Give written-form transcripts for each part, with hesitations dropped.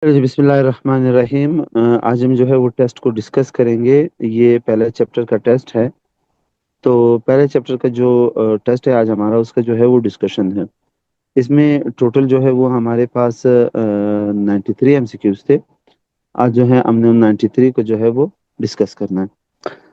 जी, बिस्मिल्लाहिर्रहमानिर्रहीम। आज हम जो है वो टेस्ट को डिस्कस करेंगे। ये पहले चैप्टर का टेस्ट है। तो पहले चैप्टर का जो टेस्ट है आज हमारा, उसका जो है वो डिस्कशन है। इसमें टोटल जो है वो हमारे पास 93 MCQs थे। आज जो है हमने उन 93 को जो है वो डिस्कस करना है।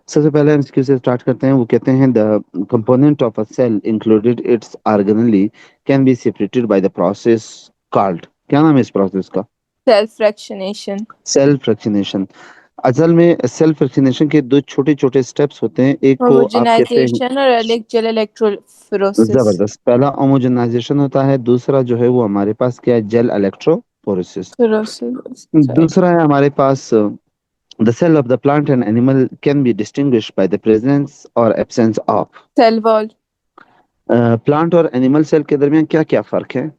सबसे पहले एमसीक्यू से स्टार्ट करते हैं। वो कहते हैं the component of a cell included its organelle can be separated by the process called. क्या नाम है इस प्रोसेस का? Self fractionation. Self fractionation. असल में सेल्फ फ्रैक्शनेशन के दो छोटे छोटे स्टेप्स होते हैं। एक को आप कहते हैं होमोजेनाइजेशन और जेल इलेक्ट्रोफोरेसिस। जबरदस्त, पहला होमोजेनाइजेशन होता है, दूसरा जो है वो हमारे पास क्या है, जेल इलेक्ट्रोफोरेसिस। फोरेसिस। दूसरा है हमारे पास the cell of the plant and animal can be distinguish by the presence और absence of. Cell wall. Plant और एनिमल सेल के दरमियान क्या क्या फर्क है?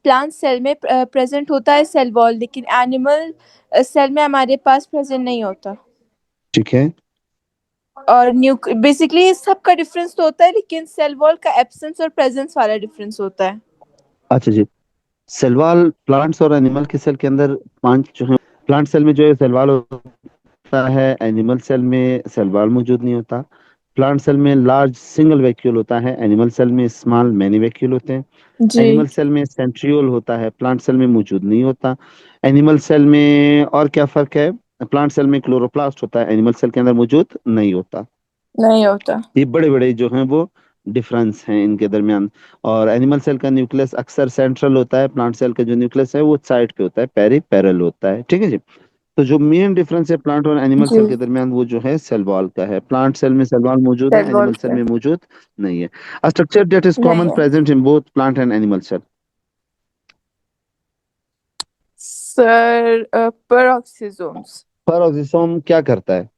प्लांट सेल में प्रेजेंट होता है सेल वॉल, लेकिन एनिमल सेल में हमारे पास प्रेजेंट नहीं होता। ठीक है। और न्यूक बेसिकली सबका डिफरेंस तो होता है, लेकिन सेल वॉल का एब्सेंस और प्रेजेंस वाला डिफरेंस होता है। अच्छा जी। सेल वॉल प्लांट्स और एनिमल के सेल के अंदर पांच जो है, प्लांट सेल में जो है सेल वॉल होता है, एनिमल सेल में सेल वॉल मौजूद नहीं होता। प्लांट सेल में लार्ज सिंगल वैक्यूल होता है, एनिमल सेल में स्मॉल मैनी वैक्यूल होते हैं। जी। एनिमल सेल में सेंट्रियोल होता है, प्लांट सेल में मौजूद नहीं होता। एनिमल सेल में और क्या फर्क है? प्लांट सेल में क्लोरोप्लास्ट होता है, एनिमल सेल के अंदर मौजूद नहीं होता। नहीं होता। ये बड़े बड़े जो हैं वो डिफरेंस हैं इनके दरमियान। और एनिमल सेल का न्यूक्लियस अक्सर सेंट्रल होता है, प्लांट सेल का जो न्यूक्लियस है वो साइड पे होता है, पेरिफेरल होता है। ठीक है जी। तो जो मेन डिफरेंस है प्लांट और एनिमल जी। सेल के दरमियान, वो जो है सेल वॉल का है। प्लांट सेल में सेल वॉल मौजूद है, सेल वॉल एनिमल सेल का में मौजूद नहीं है। A structure that is नहीं common है। present in both plant and animal cell. Sir peroxisomes। Peroxisome क्या करता है?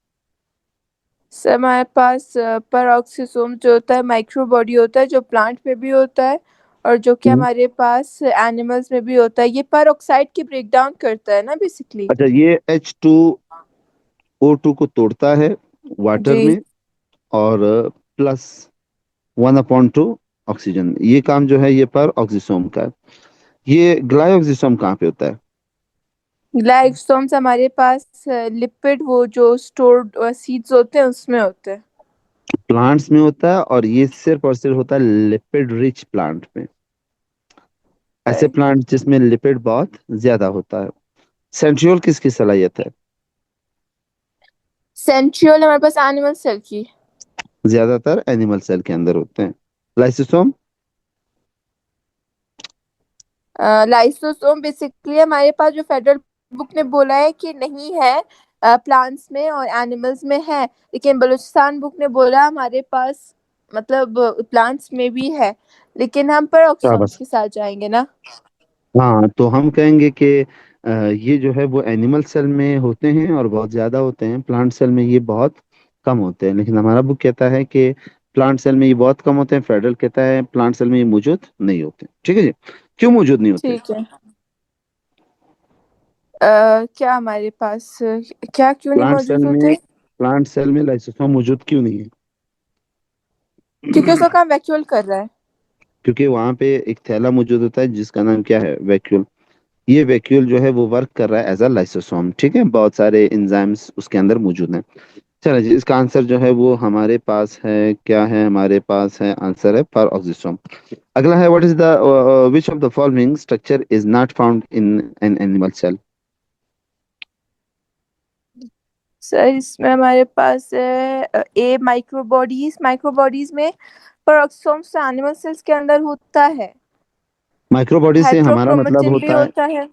सर हमारे पास peroxisome जो होता है माइक्रो बॉडी होता है, जो प्लांट में भी होता है और जो कि हम्म। हमारे पास एनिमल्स में भी होता है। ये पेरोक्साइड की ब्रेक डाउन करता है ना बेसिकली। अच्छा, ये H2O2 को तोड़ता है वाटर जी। में, और प्लस 1/2 ऑक्सीजन। ये काम जो है ये पर ऑक्सीसोम का है। ये ग्लाइओक्सिसोम कहाँ पे होता है? ग्लाइकोसोम्स हमारे पास लिपिड वो जो स्टोर्ड सीड्स होते हैं उसमें होते हैं। प्लांट्स में होता है, और ये सिर्फ और सिर्फ होता है लिपिड रिच प्लांट में। ऐसे राइट। प्लांट जिसमें लिपिड बहुत ज्यादा होता है। सेंट्रियोल किसकी सलाहियत है? सेंट्रियोल हमारे पास एनिमल सेल की। ज्यादातर एनिमल सेल के अंदर होते हैं। लाइसोसोम? लाइसोसोम बेसिकली हमारे पास जो फेडरल बुक ने बोला है कि नहीं है, प्लांट्स में और एनिमल्स में है, लेकिन बलूचिस्तान बुक ने बोला हमारे पास मतलब प्लांट्स में भी है। लेकिन हम पर ऑक्सोम्स शाबाश। के साथ जाएंगे ना। हाँ, तो हम कहेंगे कि ये जो है वो एनिमल सेल में होते हैं और बहुत ज्यादा होते हैं, प्लांट सेल में ये बहुत कम होते हैं। लेकिन हमारा बुक कहता है कि प्लांट सेल में ये बहुत कम होते हैं, फेडरल कहता है प्लांट सेल में ये मौजूद नहीं होते। ठीक है जी। क्यों मौजूद नहीं होते? ठीक है। क्या हमारे पास क्या क्यों नहीं प्लांट सेल मौजूद में होते? प्लांट सेल में लाइसोसोम मौजूद क्यों नहीं है? क्योंकि उसका काम वैक्यूल कर रहा है। क्योंकि वहां पे एक थैला मौजूद होता है जिसका नाम क्या है, वैक्यूल। ये वैक्यूल जो है वो वर्क कर रहा है एज अ लाइसोसोम। ठीक है, बहुत सारे एंजाइम्स उसके अंदर मौजूद हैं। चलो जी, इसका आंसर जो है वो हमारे पास है, क्या है हमारे पास है, आंसर है पर ऑक्सीसोम। अगला है, what is the which of the following structure is not found in an animal cell? Sir इसमें हमारे पास है ए माइक्रोबॉडीज। माइक्रोबॉडीज में पर ऑक्सोम्स तो एनिमल सेल्स के अंदर होता है। माइक्रोबॉडी से हमारा मतलब हेट्रोक्रोमेटिन भी होता है होता है।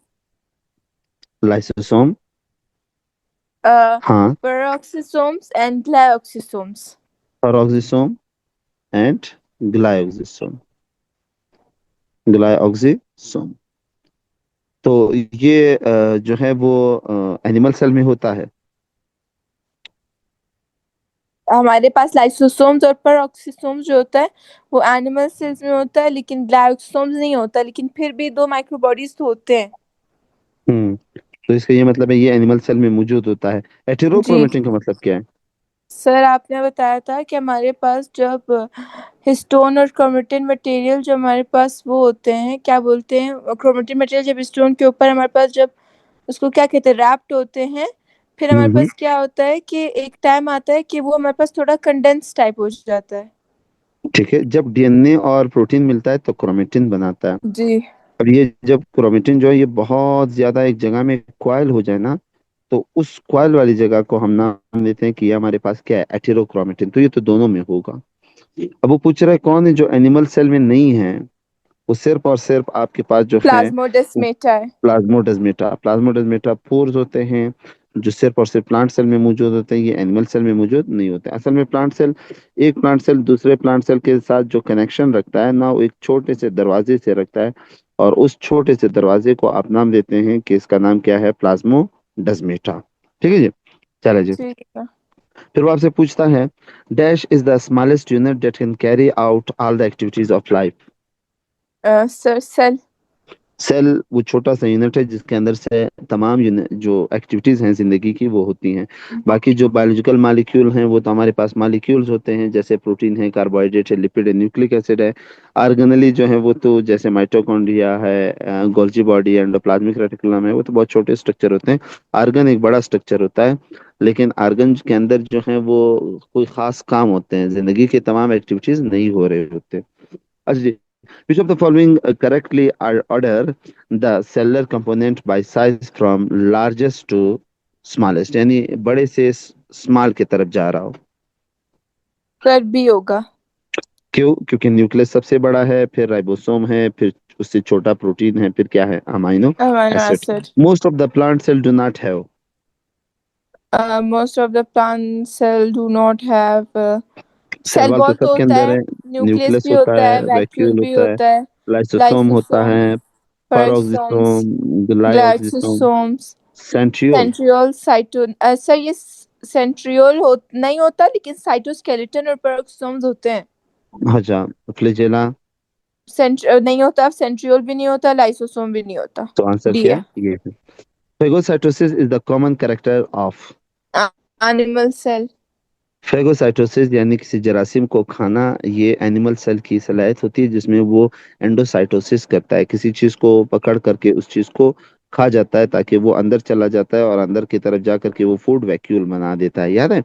लाइसोसोम। हाँ। peroxisomes and glyoxysomes। Peroxisome and glyoxysome. Glyoxysome. तो ये जो है वो एनिमल सेल में होता है। हमारे पास लाइसोसोम्स और peroxisomes जो होता है वो एनिमल सेल्स में होता है, लेकिन ग्लाइकोसोम्स नहीं होता, लेकिन फिर भी दो माइक्रोबॉडीज तो होते हैं। हम्म। तो इसका ये मतलब है ये एनिमल सेल में मौजूद होता है। जी। हेटेरोक्रोमेटिन का मतलब क्या है? सर आपने बताया था कि हमारे पास जब हिस्टोन और क्रोमेटिन मटेरियल जो हमारे पास वो होते हैं, क्या बोलते हैं, क्रोमेटिन मटेरियल जब हिस्टोन के ऊपर हमारे पास जब उसको क्या कहते हैं, रैप्ड होते हैं। फिर हमारे हम्म। पास क्या होता है कि एक टाइम आता है कि वो हमारे पास थोड़ा कंडेंस टाइप हो जाता है। ठीक है, जब डीएनए और प्रोटीन मिलता है तो क्रोमेटिन बनाता है। जी। अब ये जब क्रोमेटिन जो है ये बहुत ज्यादा एक जगह में क्वाइल हो जाए ना, तो उस क्वाइल वाली जगह को हम नाम देते हैं कि ये हमारे पास क्या है, एटेरोक्रोमेटिन। तो ये तो दोनों में होगा। अब वो पूछ रहा है कौन है जो एनिमल सेल में नहीं है। वो सिर्फ और सिर्फ आपके पास जो है प्लाज्मोडेस्माटा है। प्लाज्मोडेस्माटा। प्लाज्मोडेस्माटा पोर्स होते हैं जो सिर्फ और सिर्फ प्लांट सेल में मौजूद होते हैं, ये एनिमल सेल में मौजूद नहीं होते। असल में प्लांट सेल, एक प्लांट सेल दूसरे प्लांट सेल के साथ जो कनेक्शन रखता है ना, वो एक छोटे से दरवाजे से रखता है। और उस छोटे से दरवाजे को आप नाम देते हैं कि इसका नाम क्या है, प्लाज्मोडेस्माटा। ठीक है जी। चले जी। ठीक है। फिर वो आपसे पूछता है, dash is the smallest unit that can carry out all the activities of life. Sir cell. Cell वो छोटा सा यूनिट है जिसके अंदर से तमाम यूनिट जो एक्टिविटीज हैं जिंदगी की वो होती हैं। बाकी जो बायोलॉजिकल मॉलिक्यूल हैं वो तो हमारे पास मॉलिक्यूल्स होते हैं, जैसे प्रोटीन है, कार्बोहाइड्रेट है, लिपिड है, न्यूक्लिक एसिड है। ऑर्गेनली जो है वो तो जैसे माइटोकॉन्ड्रिया है, गोल्जी बॉडी, एंडोप्लाज्मिक रेटिकुलम है, वो तो बहुत छोटे स्ट्रक्चर होते हैं। आर्गन एक बड़ा स्ट्रक्चर होता है, लेकिन आर्गन के अंदर जो है वो कोई खास काम होते हैं, जिंदगी के तमाम एक्टिविटीज नहीं हो रहे होते। अच्छा जी। Which of the following correctly order the cellular component by size from largest to smallest, यानी बड़े से स्मॉल की तरफ जा रहा हो। सर बी होगा। क्यों? क्योंकि न्यूक्लियस सबसे बड़ा है, फिर राइबोसोम है, फिर उससे छोटा प्रोटीन है, फिर क्या है, amino amino acid. Acid. Most of the plant cell do not have. Most of the plant cell do not have. Cell cell wall तो वॉल तो सबके होता अंदर है, है। न्यूक्लियस न्यूक्लियस भी होता होता है, है, वैक्यूल वैक्यूल भी होता है, होता है। लाइसोसोम होता लाइसोसोम, है, पेरोसोम्स, परऑक्सिसोम, ग्लाइऑक्सिसोम, ग्लाइसोसोम्स, सेंट्रियोल। सेंट्रियोल, साइटो सर ये सेंट्रियोल हो नहीं होता, लेकिन साइटोस्केलेटन और पेरोक्सोम्स होते हैं। अच्छा, फ्लैजेला। नहीं होता, सेंट्रियोल भी नहीं होता, लाइसोसोम भी नहीं होता। तो आंसर डी क्या है। है? ये है। Phagocytosis is the common character of. Animal cell. Phagocytosis यानी किसी जरासीम को खाना, ये एनिमल सेल की सलाहियत होती है जिसमें वो एंडोसाइटोसिस करता है, किसी चीज को पकड़ करके उस चीज को खा जाता है ताकि वो अंदर चला जाता है और अंदर की तरफ जा करके वो फूड वैक्यूल बना देता है, याद है?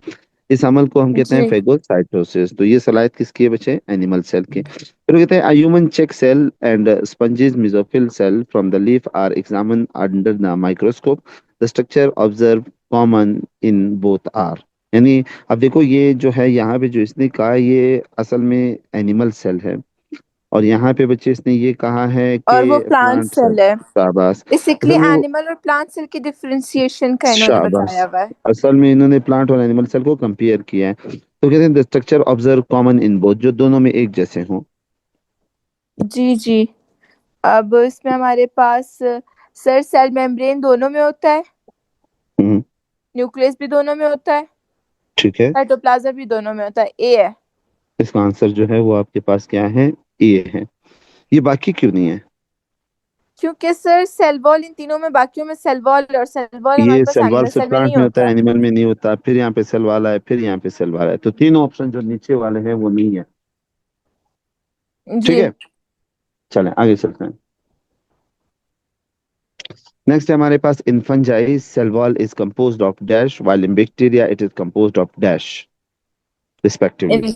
इस अमल को हम कहते हैं जी। फेगोसाइटोसिस। तो ये सलाहियत किसकी है बच्चे? एनिमल सेल की। फिर वो कहते हैं human cheek cell and sponges mesophyll cell from the leaf are examined under the microscope, the structure observe common in both are. यानी अब देखो ये जो है यहाँ पे जो इसने कहा ये असल में एनिमल सेल है, और यहाँ पे बच्चे इसने ये कहा है कि और वो प्लांट प्लांट सेल। सेल है। शाबाश। बेसिकली असल में वो एनिमल और प्लांट सेल की डिफरेंशिएशन का इन्होंने शाबाश। बताया हुआ है। असल में इन्होंने प्लांट और एनिमल सेल को कंपेयर किया है, तो कहते हैं the structure observe common in both, जो दोनों में एक जैसे हों। जी जी। अब इसमें हमारे पास सर सेल मेम्ब्रेन दोनों में होता है, हम्म, न्यूक्लियस भी दोनों में होता है, ठीक है। साइटोप्लाज्म भी दोनों में होता है। ए है। इसका आंसर जो है वो आपके पास क्या है, ए है। ये बाकी क्यों नहीं है? क्योंकि सर सेल वॉल इन तीनों में, बाकियों में सेल वॉल, और सेल वॉल हमारे ये पास सेल वॉल एनिमल सिर्फ सेल में नहीं प्लांट में होता है, होता। एनिमल में नहीं होता। फिर यहाँ पे सेल वाला है, फिर यहाँ पे सेल वाला है, तो तीनों ऑप्शन जो नीचे वाले हैं वो नहीं है। ठीक जी। है। चलें आगे चलते हैं। नेक्स्ट है हमारे पास, in fungi cell wall is composed of dash, while in bacteria it is composed of dash respectively.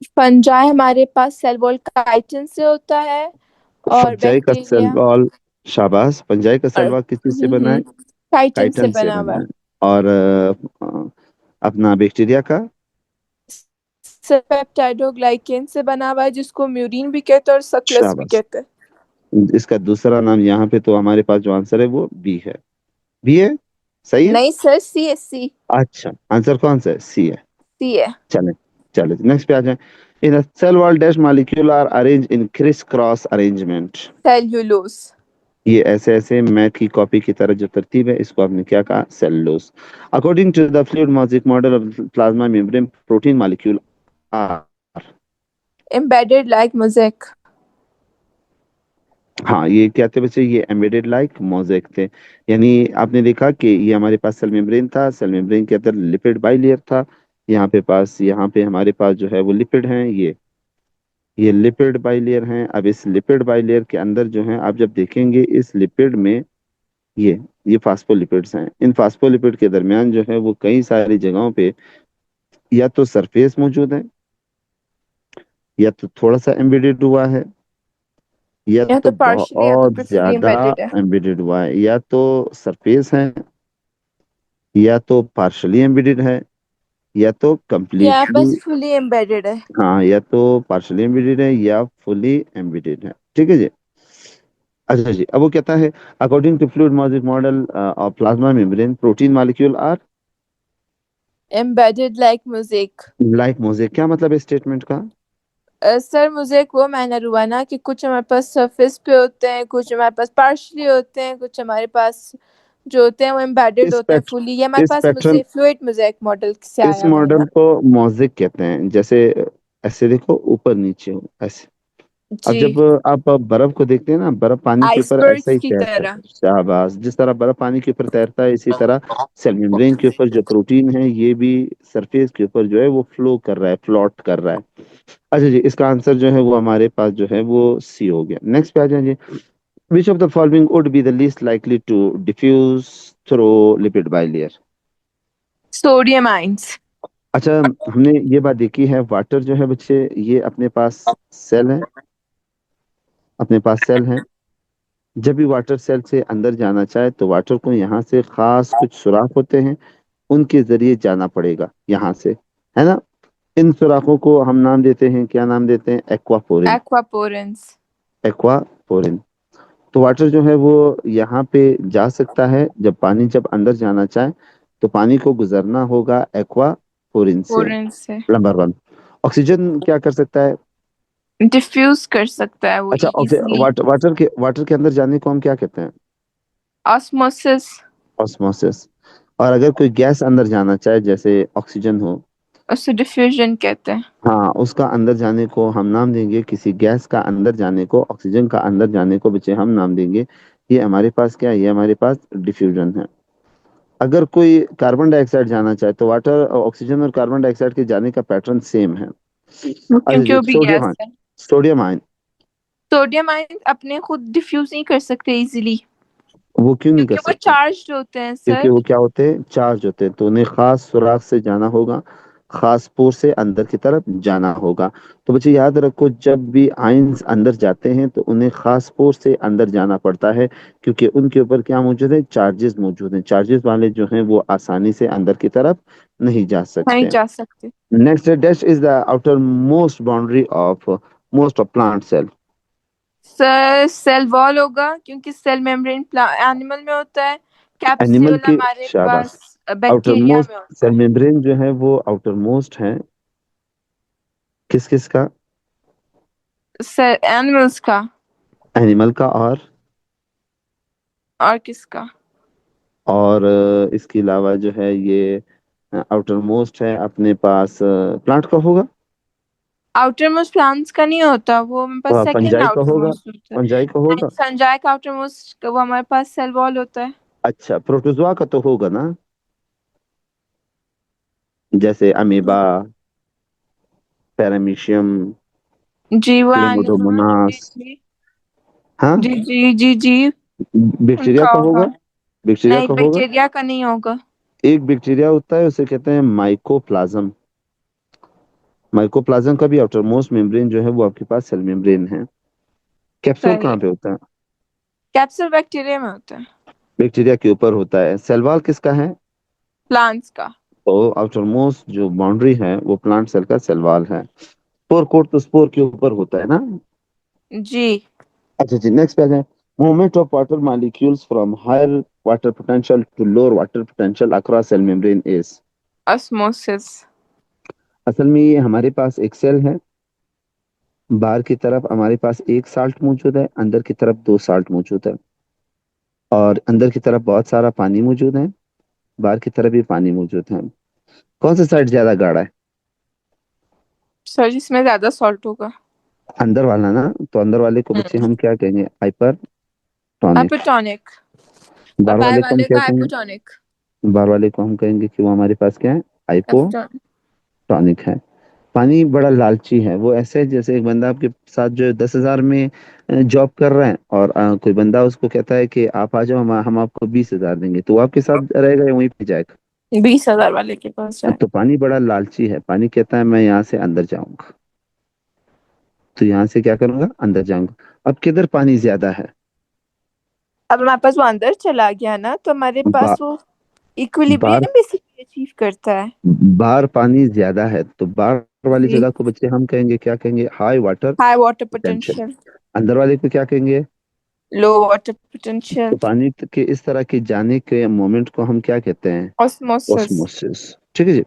Fungi हमारे पास सेल वॉल काइटिन से होता है, और फंजाई का सेल बैक्टीरिया वॉल, शाबाश, फंजाई का सेल और वॉल किस चीज से बना है? काइटिन से काइटन से बना हुआ बना है। है। और अपना बैक्टीरिया का, पेप्टाइडोग्लाइकेन से बना हुआ है, जिसको म्यूरिन भी कहते हैं और सक्लस भी शाबाश। कहते हैं। इसका दूसरा नाम यहाँ पे तो हमारे पास जो आंसर है वो बी है। बी है, सही है। नहीं सर, सी है, सी। अच्छा, आंसर कौन सा है? सी है। सी है। चलें, चलें नेक्स्ट पे आ जाएं। In cell wall dash molecule are arrange in criss cross arrangement. Cellulose. ये ऐसे ऐसे मैथ की कॉपी की तरह जो तरतीब है, इसको आपने क्या कहा? Cellulose. According to the fluid mosaic model of plasma membrane protein molecule are. Embedded like mosaic. हाँ, ये क्या थे बच्चे? ये एम्बेडेड लाइक मोज़ेक थे। यानी आपने देखा कि ये हमारे पास सेल मेम्ब्रेन था, सेल मेम्ब्रेन के अंदर लिपिड बाइलेयर था। यहाँ पे हमारे पास जो है वो लिपिड हैं, ये लिपिड बाइलेयर हैं। अब इस लिपिड बाइलेयर के अंदर जो है आप जब देखेंगे इस लिपिड में ये फास्फोलिपिड्स हैं। इन फास्फोलिपिड के दरमियान जो है वो कई सारी जगहों पे या तो सरफेस मौजूद है, या तो थोड़ा सा एम्बेडेड हुआ है, या या तो तो पार्शियली या तो बहुत फुली ज्यादा एम्बेडेड है। एम्बेडेड हुआ है, या तो सरफेस है, या तो पार्शली एम्बेडेड है, या तो या कंप्लीटली, बस फुली एम्बेडेड है। हाँ, या तो पार्शली एम्बेडेड है या फुली एम्बेडेड है। ठीक है जी। अच्छा जी, अब वो कहता है according to fluid molecule model of plasma membrane protein molecule are embedded like mosaic. Like mosaic. क्या मतलब है स्टेटमेंट का? सर मुझे वो मैनर हुआ ना कि कुछ हमारे पास सरफेस पे होते हैं, कुछ हमारे पास पार्शली होते हैं, कुछ हमारे पास जो होते हैं वो एम्बेडेड इस होते हैं पैट फुली। ये हमारे इस पास पैटर्न मुझे फ्लूइड मोज़ेक मॉडल से इस आया हुआ है मॉडल ना। को मोजेक कहते हैं। जैसे ऐसे देखो, ऊपर नीचे हो ऐसे। अब जी। जब आप बर्फ को देखते हैं ना, बर्फ पानी के ऊपर ऐसा आइसबर्ग्स ही की तैरता तरह। है। शाहबाज, जिस तरह बर्फ पानी के ऊपर तैरता है, इसी तरह सेल मेम्ब्रेन के ऊपर जो प्रोटीन है ये भी सरफेस के ऊपर जो है वो फ्लो कर रहा है, फ्लोट कर रहा है। अच्छा जी, इसका आंसर जो है वो हमारे पास जो है वो सी हो गया। नेक्स्ट पे आ जाए जी। Which of the following would be the least likely to diffuse through lipid bilayer? Sodium ions. अच्छा, हमने ये बात देखी है, वाटर जो है बच्चे, ये अपने पास सेल है, अपने पास सेल है। जब भी वाटर सेल से अंदर जाना चाहे तो वाटर को यहाँ से खास कुछ सुराख होते हैं, उनके जरिए जाना पड़ेगा यहाँ से, है ना। इन सुराखों को हम नाम देते हैं, क्या नाम देते हैं? एक्वापोरिन। एक्वापोरेंस। एक्वापोरिन। तो वाटर जो है वो यहाँ पे जा सकता है, जब पानी जब अंदर जाना चाहे तो पानी को गुजरना होगा एक्वापोरिन से। पोरेंस से नंबर वन। ऑक्सीजन क्या कर सकता है? डिफ्यूज कर सकता है वो अच्छा, इजीली। वाटर के अंदर जाने को हम क्या कहते हैं? ऑस्मोसिस। ऑस्मोसिस। और अगर कोई गैस अंदर जाना चाहे, जैसे ऑक्सीजन हो, उसे डिफ्यूजन कहते हैं। हाँ, उसका अंदर जाने को हम नाम देंगे, किसी गैस का अंदर जाने को, ऑक्सीजन का अंदर जाने को बच्चे हम नाम देंगे, ये हमारे पास क्या है? ये हमारे पास डिफ्यूजन है। अगर कोई कार्बन डाइऑक्साइड जाना चाहे तो वाटर, ऑक्सीजन और कार्बन डाइऑक्साइड के जाने का पैटर्न सेम है। अच्छा क्योंकि जी, वो भी सोडियम गैस आयन। है। सोडियम आयन सोडियम आयन अपने खुद डिफ्यूज नहीं कर सकते इजीली, वो क्यों नहीं कर क्योंकि वो सकते? चार्ज्ड होते हैं क्योंकि सर। वो क्या होते हैं? चार्ज होते हैं। तो उन्हें खास सुराख से जाना होगा, खास पोर से अंदर की तरफ जाना होगा। तो बच्चे याद रखो, जब भी आयंस अंदर जाते हैं तो उन्हें खास पोर से अंदर जाना पड़ता है, क्योंकि उनके ऊपर क्या मौजूद है? चार्जेस मौजूद हैं। चार्जेस वाले जो हैं वो आसानी से अंदर की तरफ नहीं जा नहीं सकते। जा सकते। Next, dash is the outermost boundary of most of plant cell? Sir cell wall होगा, क्योंकि सेल मेम्ब्रेन एनिमल में होता है। एनिमल कैप्सूल के, हमारे शाबाश। पास आउटर बैक्टीरिया मोस्ट में होता सेल है। मेम्ब्रेन जो है वो आउटर मोस्ट है, किस किस का? सर एनिमल्स का। एनिमल का, और किसका? और इसके अलावा जो है ये आउटर मोस्ट है अपने पास, प्लांट का होगा। आउटर मोस्ट प्लांट्स का नहीं होता, वो हमारे पास सेकंड फंजाई का आउटर होगा। मोस्ट होता है। फंजाई का नहीं, होगा। संजाय का आउटर मोस्ट वो हमारे पास सेल वॉल होता है। अच्छा, प्रोटोजोआ का तो होगा ना, जैसे अमीबा, पैरामीशियम, जी वो हाँ जी क्लेमोडोमोनास। जी। हाँ, जी जी जी जी। बैक्टीरिया उनका का होगा। होगा। बैक्टीरिया नहीं, का होगा। बैक्टीरिया का नहीं होगा। एक बैक्टीरिया होता है, उसे कहते हैं माइकोप्लाज्म। माइकोप्लाज्म का भी आउटर मोस्ट मेम्ब्रेन जो है वो आपके पास सेल मेम्ब्रेन है। कैप्सूल सही कहाँ है। पे होता है? कैप्सूल बैक्टीरिया में होता है। बैक्टीरिया के ऊपर होता है। सेल वॉल किसका है? प्लांट्स का। तो आउटर मोस्ट जो बाउंड्री है वो प्लांट सेल का सेल वॉल है। स्पोर कोट तो स्पोर के ऊपर होता है ना। जी। अच्छा जी, नेक्स्ट पे आ जाए। Movement of water molecules from higher water potential to lower water potential across cell membrane is? Osmosis. असल में ये हमारे पास एक सेल है, बाहर की तरफ हमारे पास एक साल्ट मौजूद है, अंदर की तरफ दो साल्ट मौजूद है। और अंदर की तरफ बहुत सारा पानी मौजूद है, बाहर की तरफ भी पानी मौजूद है। कौन सा साइड ज्यादा गाढ़ा है? सर जिसमें ज्यादा सॉल्ट होगा। अंदर वाला ना। तो अंदर वाले को बच्चे हम क्या कहेंगे? हाइपरटोनिक। हाइपोटोनिक। और बाहर बाय वाले को हम वाले क्या का कहेंगे? हाइपोटोनिक। बाहर वाले को हम कहेंगे कि वो हमारे पास क्या है? Hypotonic hypotonic. है। पानी बड़ा लालची है। वो ऐसे है जैसे एक बंदा आपके साथ जो है 10,000 में जॉब कर रहा है, और कोई बंदा उसको कहता है कि आप आ जाओ, हम आपको 20,000 देंगे, तो वो आपके साथ रहेगा या वहीं पे जाएगा? 20,000 वाले के पास जाए। तो पानी बड़ा लालची है। पानी कहता है मैं यहाँ से अंदर जाऊंगा, तो यहाँ से क्या करूंगा, अंदर जाऊंगा। अब किधर पानी ज्यादा है? अब हमारे पास वो अंदर चला गया ना, तो हमारे बा, पास वो बाहर इक्विलिब्रियम बेसिकली अचीव करता है। बाहर पानी ज्यादा है, तो बाहर वाली जी। जगह को बच्चे हम कहेंगे, क्या कहेंगे, high water high water potential. Potential. अंदर वाले को क्या कहेंगे? लो वाटर तो पोटेंशियल। पानी के इस तरह के जाने के मोमेंट को हम क्या कहते हैं? ऑस्मोसिस। ऑस्मोसिस। ठीक है जी।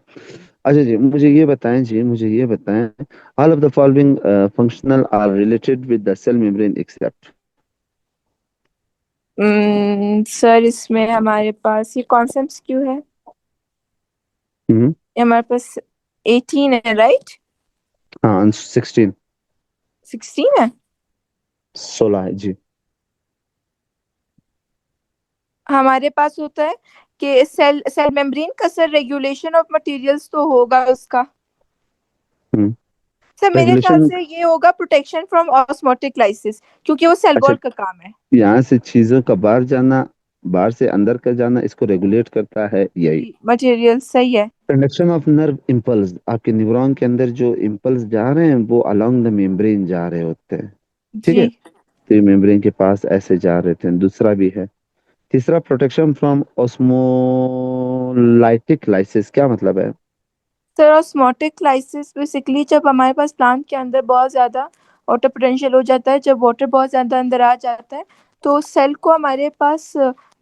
अच्छा जी, मुझे ये बताएं जी, मुझे ये बताएं, all of the following functional are related with the cell membrane except. Sir इसमें हमारे पास ये कौन सा एमसीक्यू है? हम्म। ये हमारे पास 18 है, राइट? हाँ, 16। 16 है। 16 है जी। हमारे पास होता है कि सेल सेल मेम्ब्रेन का सर रेगुलेशन ऑफ मटेरियल्स तो होगा उसका। हम्म। सर मेरे ख्याल रेगुलेशन। से ये होगा प्रोटेक्शन फ्रॉम ऑस्मोटिक लाइसिस, क्योंकि वो सेल अच्छा, वॉल का काम है। यहाँ से चीजों का बाहर जाना, बाहर से अंदर का जाना, इसको रेगुलेट करता है यही। जी मटेरियल सही है। कंडक्शन ऑफ नर्व इम्पल्स, आपके न्यूरॉन के अंदर जो इम्पल्स जा रहे हैं वो अलोंग द मेम्ब्रेन जा रहे होते हैं। ठीक जी। है, तो ये मेम्ब्रेन के पास ऐसे जा रहे थे। दूसरा भी है। तीसरा, प्रोटेक्शन फ्रॉम ऑस्मोलाइटिक लाइसिस, क्या मतलब है? सर ऑस्मोटिक लाइसिस बेसिकली जब हमारे पास प्लांट के अंदर बहुत ज्यादा वाटर पोटेंशियल हो जाता है, जब वाटर बहुत ज्यादा अंदर आ जाता है, तो सेल को हमारे पास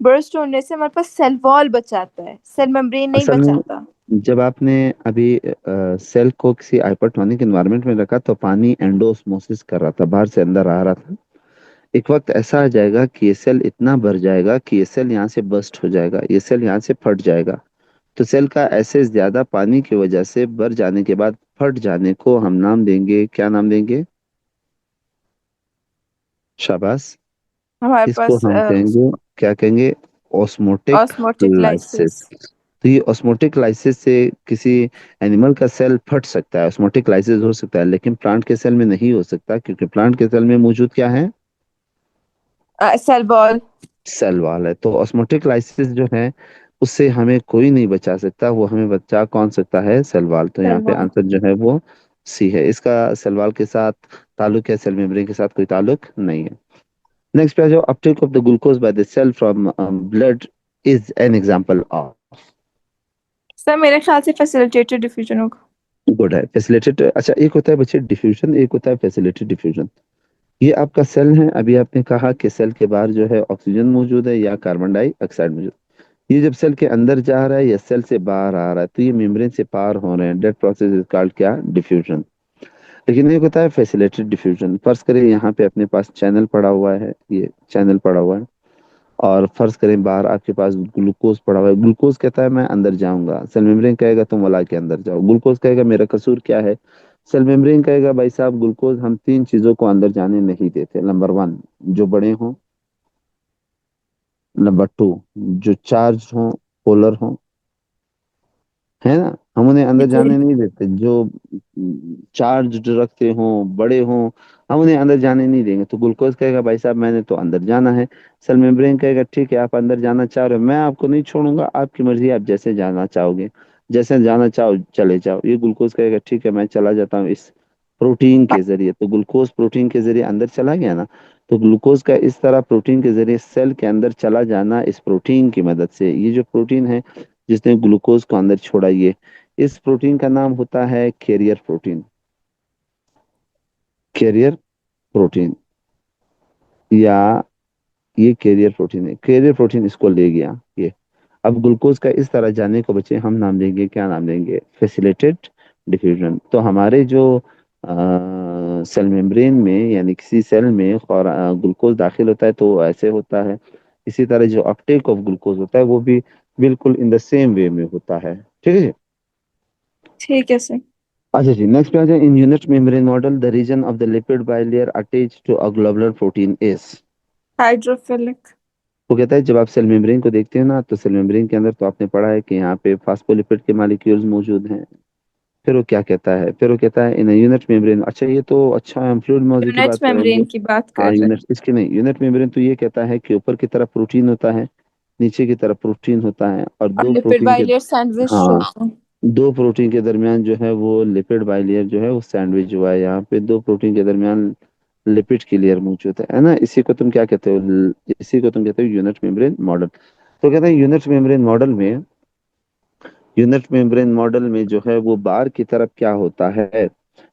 बर्स्ट होने से हमारे पास सेल वॉल बचाता है, सेल मेम्ब्रेन नहीं असल में बचाता। जब आपने अभी सेल को किसी हाइपरटोनिक एनवायरनमेंट में रखा, तो पानी एंडोस्मोसिस कर रहा था, बाहर से अंदर आ रहा था। एक वक्त ऐसा आ जाएगा कि ये सेल इतना भर जाएगा कि ये सेल यहाँ से बस्ट हो जाएगा, ये सेल यहाँ से फट जाएगा। तो सेल का ऐसे ज्यादा पानी की वजह से भर जाने के बाद फट जाने को हम नाम देंगे, क्या नाम देंगे? शाबाश। हमारे इसको पास हम कहेंगे, क्या कहेंगे? Osmotic osmotic lysis. लाइसिस। तो ये ऑस्मोटिक लाइसिस से किसी एनिमल का सेल फट सकता है, ऑस्मोटिक लाइसिस हो सकता है, लेकिन प्लांट के सेल में नहीं हो सकता, क्योंकि प्लांट के सेल में मौजूद क्या है? Cell wall. सेल वॉल है। तो ऑस्मोटिक लाइसिस जो है, उससे हमें कोई नहीं बचा सकता। वो हमें बचा कौन सकता है? Cell wall. तो सेल यहाँ पे वॉल। आंसर जो है वो सी है। इसका सेल वॉल के साथ ताल्लुक है, सेल मेम्ब्रेन के साथ कोई ताल्लुक नहीं है। नेक्स्ट पे आ जाओ। Uptake of the glucose by the cell from blood is an example of. Sir मेरे ख्याल से फैसिलिटेटेड डिफ्यूजन होगा। गुड है, फैसिलिटेटेड। अच्छा, एक होता है बच्चे डिफ्यूजन, एक होता है फैसिलिटेटेड डिफ्यूजन। ये आपका सेल है, अभी आपने कहा कि सेल के बाहर जो है ऑक्सीजन मौजूद है या कार्बन डाइऑक्साइड मौजूद। ये जब सेल के अंदर जा रहा है या सेल से बाहर आ रहा है, तो ये मेम्ब्रेन से पार हो रहे हैं। दैट प्रोसेस इज कॉल्ड क्या? डिफ्यूजन। लेकिन एक होता है फैसिलिटेटेड डिफ्यूजन। फर्ज करें यहाँ पे अपने पास चैनल पड़ा हुआ है, ये चैनल पड़ा हुआ है, और फर्ज करें बाहर आपके पास ग्लूकोज पड़ा हुआ है। ग्लूकोज कहता है मैं अंदर जाऊंगा, सेल मेम्ब्रेन कहेगा तुम वला के अंदर जाओ। ग्लूकोज कहेगा मेरा कसूर क्या है? सेल मेम्ब्रेन कहेगा भाई साहब ग्लूकोज, हम तीन चीजों को अंदर जाने नहीं देते। नंबर वन, जो बड़े हों। नंबर टू, जो चार्ज हों, पोलर हों, है ना, हम उन्हें अंदर जी। जाने नहीं देते। जो चार्ज रखते हों, बड़े हों, हम उन्हें अंदर जाने नहीं देंगे। तो ग्लूकोज कहेगा भाई साहब मैंने तो अंदर जाना है। सेल मेम्ब्रेन कहेगा ठीक है, आप अंदर जाना चाह रहे हो, मैं आपको नहीं छोड़ूंगा, आपकी मर्जी, आप जैसे जाना चाहोगे, जैसे जाना चाहो चले जाओ। ये ग्लूकोज कहेगा ठीक है, मैं चला जाता हूँ इस प्रोटीन के जरिए। तो ग्लूकोज प्रोटीन के जरिए अंदर चला गया ना। तो ग्लूकोज का इस तरह प्रोटीन के जरिए सेल के अंदर चला जाना, इस प्रोटीन की मदद से, ये जो प्रोटीन है जिसने ग्लूकोज को अंदर छोड़ा, ये इस प्रोटीन का नाम होता है कैरियर प्रोटीन। कैरियर प्रोटीन, या ये कैरियर प्रोटीन है। कैरियर प्रोटीन इसको ले गया ये। अब ग्लूकोज का इस तरह जाने को बचे हम नाम देंगे, क्या नाम देंगे? Facilitated diffusion. तो हमारे जो सेल मेम्ब्रेन में, यानी किसी सेल में ग्लूकोज दाखिल होता है तो ऐसे होता है। इसी तरह जो अपटेक ऑफ ग्लूकोज होता है वो भी बिल्कुल इन द सेम वे में होता है। ठीक है जी। ठीक है सर। अच्छा जी, नेक्स्ट पे आ जाए। In unit membrane model the region of the lipid bilayer attach to a globular protein is. Hydrophilic. वो कहता है जब आप सेल मेम्ब्रेन को देखते हो ना, तो सेल मेम्ब्रेन के अंदर तो आपने पढ़ा है कि यहाँ पे फास्फोलिपिड के मॉलिक्यूल्स मौजूद हैं। फिर वो क्या कहता है, फिर वो कहता है इन यूनिट मेम्ब्रेन। अच्छा ये तो अच्छा है, हम फ्लूइड मोजी की यूनिट बात कर रहे हैं। मेम्ब्रेन की बात हाँ कर रहे यूनिट, इसकी नहीं, यूनिट मेम्ब्रेन तो ये कहता है कि ऊपर की तरफ प्रोटीन होता है, नीचे की तरफ प्रोटीन होता है, और और दो लिपिड प्रोटीन के, बाइलेयर सैंडविच हाँ होता है। दो प्रोटीन के दरमियान जो है वो लिपिड बाइलेयर जो है वो सैंडविच हुआ है, यहाँ पे दो प्रोटीन के दरमियान लिपिड की लेयर मौजूद है ना। इसी को तुम क्या कहते हो, इसी को तुम कहते हो यूनिट मेम्ब्रेन मॉडल। तो कहते हैं यूनिट मेम्ब्रेन मॉडल में जो है वो बार की तरफ क्या होता है।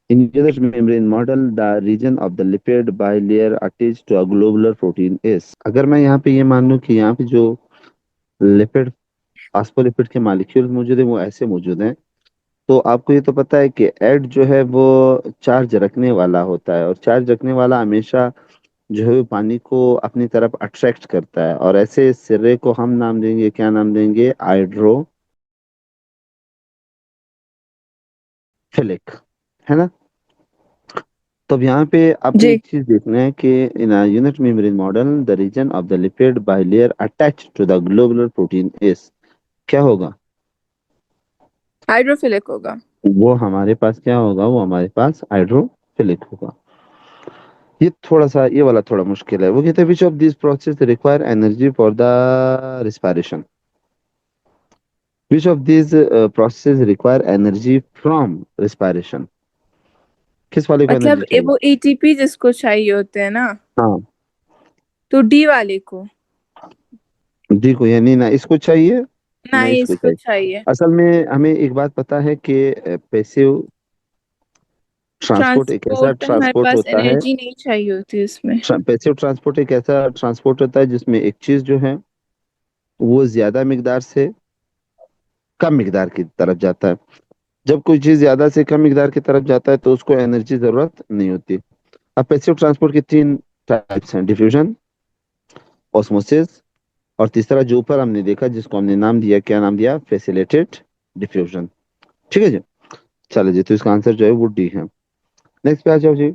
In unit membrane model the region of the lipid bilayer attached to a globular protein is, अगर मैं यहाँ पे ये मान लूं कि यहाँ पे जो लिपिड, फास्फोलिपिड के मॉलिक्यूल मौजूद है वो ऐसे मौजूद हैं, तो आपको ये तो पता है कि एड जो है वो चार्ज रखने वाला होता है, और चार्ज रखने वाला हमेशा जो है वो पानी को अपनी तरफ अट्रैक्ट करता है, और ऐसे सिरे को हम नाम देंगे, क्या नाम देंगे, हाइड्रोफिलिक, है ना। तो अब यहाँ पे आपको जी। एक चीज देखना है कि in unit membrane model the region of the lipid bilayer attached to the globular protein is, क्या होगा, हाइड्रोफिलिक होगा। वो हमारे पास क्या होगा, वो हमारे पास हाइड्रोफिलिक होगा। ये थोड़ा सा, ये वाला थोड़ा मुश्किल है। वो कहते हैं which of this process require energy for the respiration, which of this process require energy from respiration, किस वाले को एनर्जी मतलब चाहिए। वो एटीपी जिसको चाहिए होते हैं ना, हाँ, तो डी वाले को। डी को, यानी ना इसको चाहिए ना ना ही इसको इसको चाहिए। चाहिए। असल में हमें एक बात पता है कि पैसिव ट्रांसपोर्ट एक ऐसा ट्रांसपोर्ट हमारे ट्रांसपोर्ट पास होता है, एनर्जी नहीं चाहिए होती उसमें। पैसिव ट्रांसपोर्ट एक ऐसा ट्रांसपोर्ट होता है जिसमें एक चीज जो है वो ज्यादा मिकदार से कम मिकदार की तरफ जाता है। जब कोई चीज ज्यादा से कम मिकदार की तरफ जाता है तो उसको एनर्जी जरूरत नहीं होती। अब पैसिव ट्रांसपोर्ट के तीन टाइप्स हैं, डिफ्यूजन, ऑस्मोसिस, और तीसरा जो ऊपर हमने देखा जिसको हमने नाम दिया, क्या नाम दिया, फैसिलिटेटेड डिफ्यूजन। ठीक है जी। चलो जी, तो इसका आंसर जो है वो डी है। नेक्स्ट पे आ जाओ जी।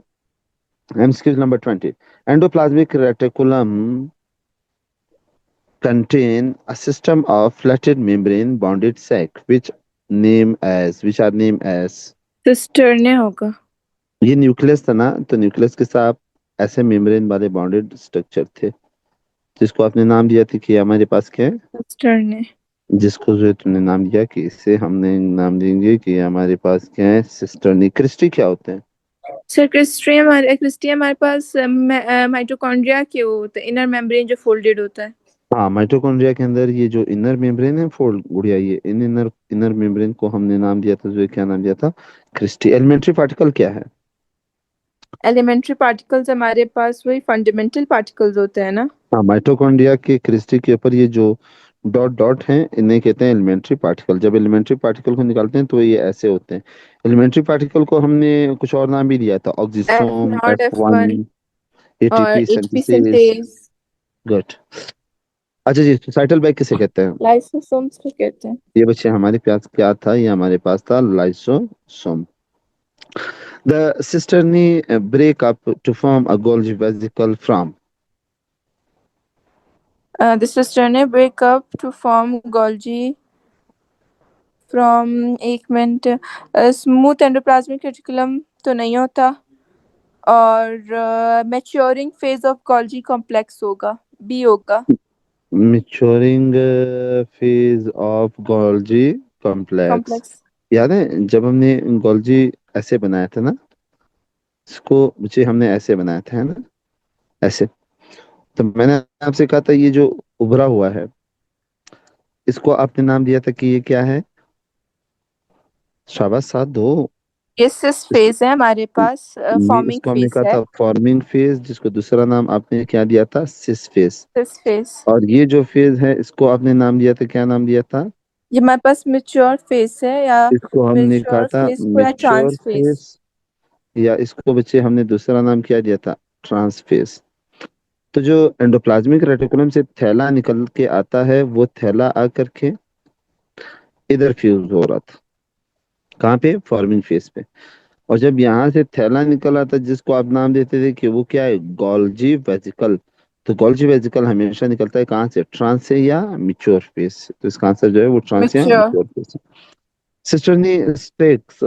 MCQ number 20, endoplasmic reticulum contain a system of flattened membrane bounded sac which are named as, sister ने होगा। ये न्यूक्लियस था ना, तो न्यूक्लियस के साथ ऐसे मेम्ब्रेन वाले बॉन्डेड स्ट्रक्चर थे जिसको आपने नाम दिया था कि हमारे पास क्या है, सिस्टर ने। जिसको जो तुमने नाम दिया कि इसे हमने नाम देंगे कि हमारे पास क्या है, सिस्टर्नी क्रिस्टी क्या होते हैं। सर क्रिस्टी हमारे पास माइटोकॉन्ड्रिया के वो होते हैं, इनर मेम्ब्रेन जो फोल्डेड होता है। हाँ माइटोकॉन्ड्रिया के अंदर ये जो इनर मेम्ब्रेन है फोल्ड गुड़िया, ये इन इनर इनर मेम्ब्रेन को हमने नाम दिया था, जो क्या नाम दिया था, क्रिस्टी। एलिमेंट्री पार्टिकल क्या है। एलिमेंट्री पार्टिकल्स हमारे पास वही फंडामेंटल पार्टिकल्स होते हैं ना। हाँ माइटोकॉन्ड्रिया के क्रिस्टी के ऊपर ये जो डॉट डॉट हैं इन्हें कहते हैं एलिमेंट्री पार्टिकल। जब एलिमेंट्री पार्टिकल को निकालते हैं तो ये ऐसे होते हैं। एलिमेंट्री पार्टिकल को हमने कुछ और नाम भी दिया था, F oxysome, not, F F one, one, और ATP ATP synthesis. Synthase. Good. अच्छा जी, सोसाइटल बैग किसे कहते हैं। लाइसोसोम्स को कहते हैं। ये बच्चे हमारे पास क्या था, ये हमारे पास था lysosome. The cisternae break up to form a Golgi vesicle from, The cisternae break up to form Golgi from, एक मिनट, स्मूथ एंडोप्लाज्मिक रेटिकुलम तो नहीं होता, और maturing phase of Golgi complex होगा, बी होगा। Maturing phase of Golgi complex. Complex. याद है जब हमने गोल्जी ऐसे बनाया था ना, इसको मुझे हमने ऐसे बनाया था, है ना, ऐसे। तो मैंने आपसे कहा था ये जो उभरा हुआ है, इसको आपने नाम दिया था कि ये क्या है, शाबाश साथ दो। ये सिस इस, फेज है हमारे पास, ये फॉर्मिंग इसको हमने फेज कहा है। था फॉर्मिंग फेज, जिसको दूसरा नाम आपने क्या दिया था, सिस फेज। सिस फेज। और ये जो फेज है इसको आपने नाम दिया था, क्या नाम दिया था, ये हमारे पास मेच्योर फेज है, या इसको हमने कहा मेच्योर था फेज को या मेच्योर ट्रांस फेज। फेज, या इसको बच्चे हमने दूसरा नाम क्या दिया था, ट्रांसफेज। तो जो एंडोप्लाज्मिक रेटिकुलम से थैला निकल के आता है, वो थैला आकर के इधर फ्यूज हो रहा था, कहाँ पे, फॉर्मिंग फेज पे। और जब यहाँ से थैला निकल आता जिसको आप नाम देते थे कि वो क्या है, गोल्जी वेसिकल। तो गोल्जी वेसिकल हमेशा निकलता है कहाँ से, ट्रांस से या मिच्योर फेज से। तो इसका आंसर जो है वो ट्रांस या mature. Mature phase. Cisternae stakes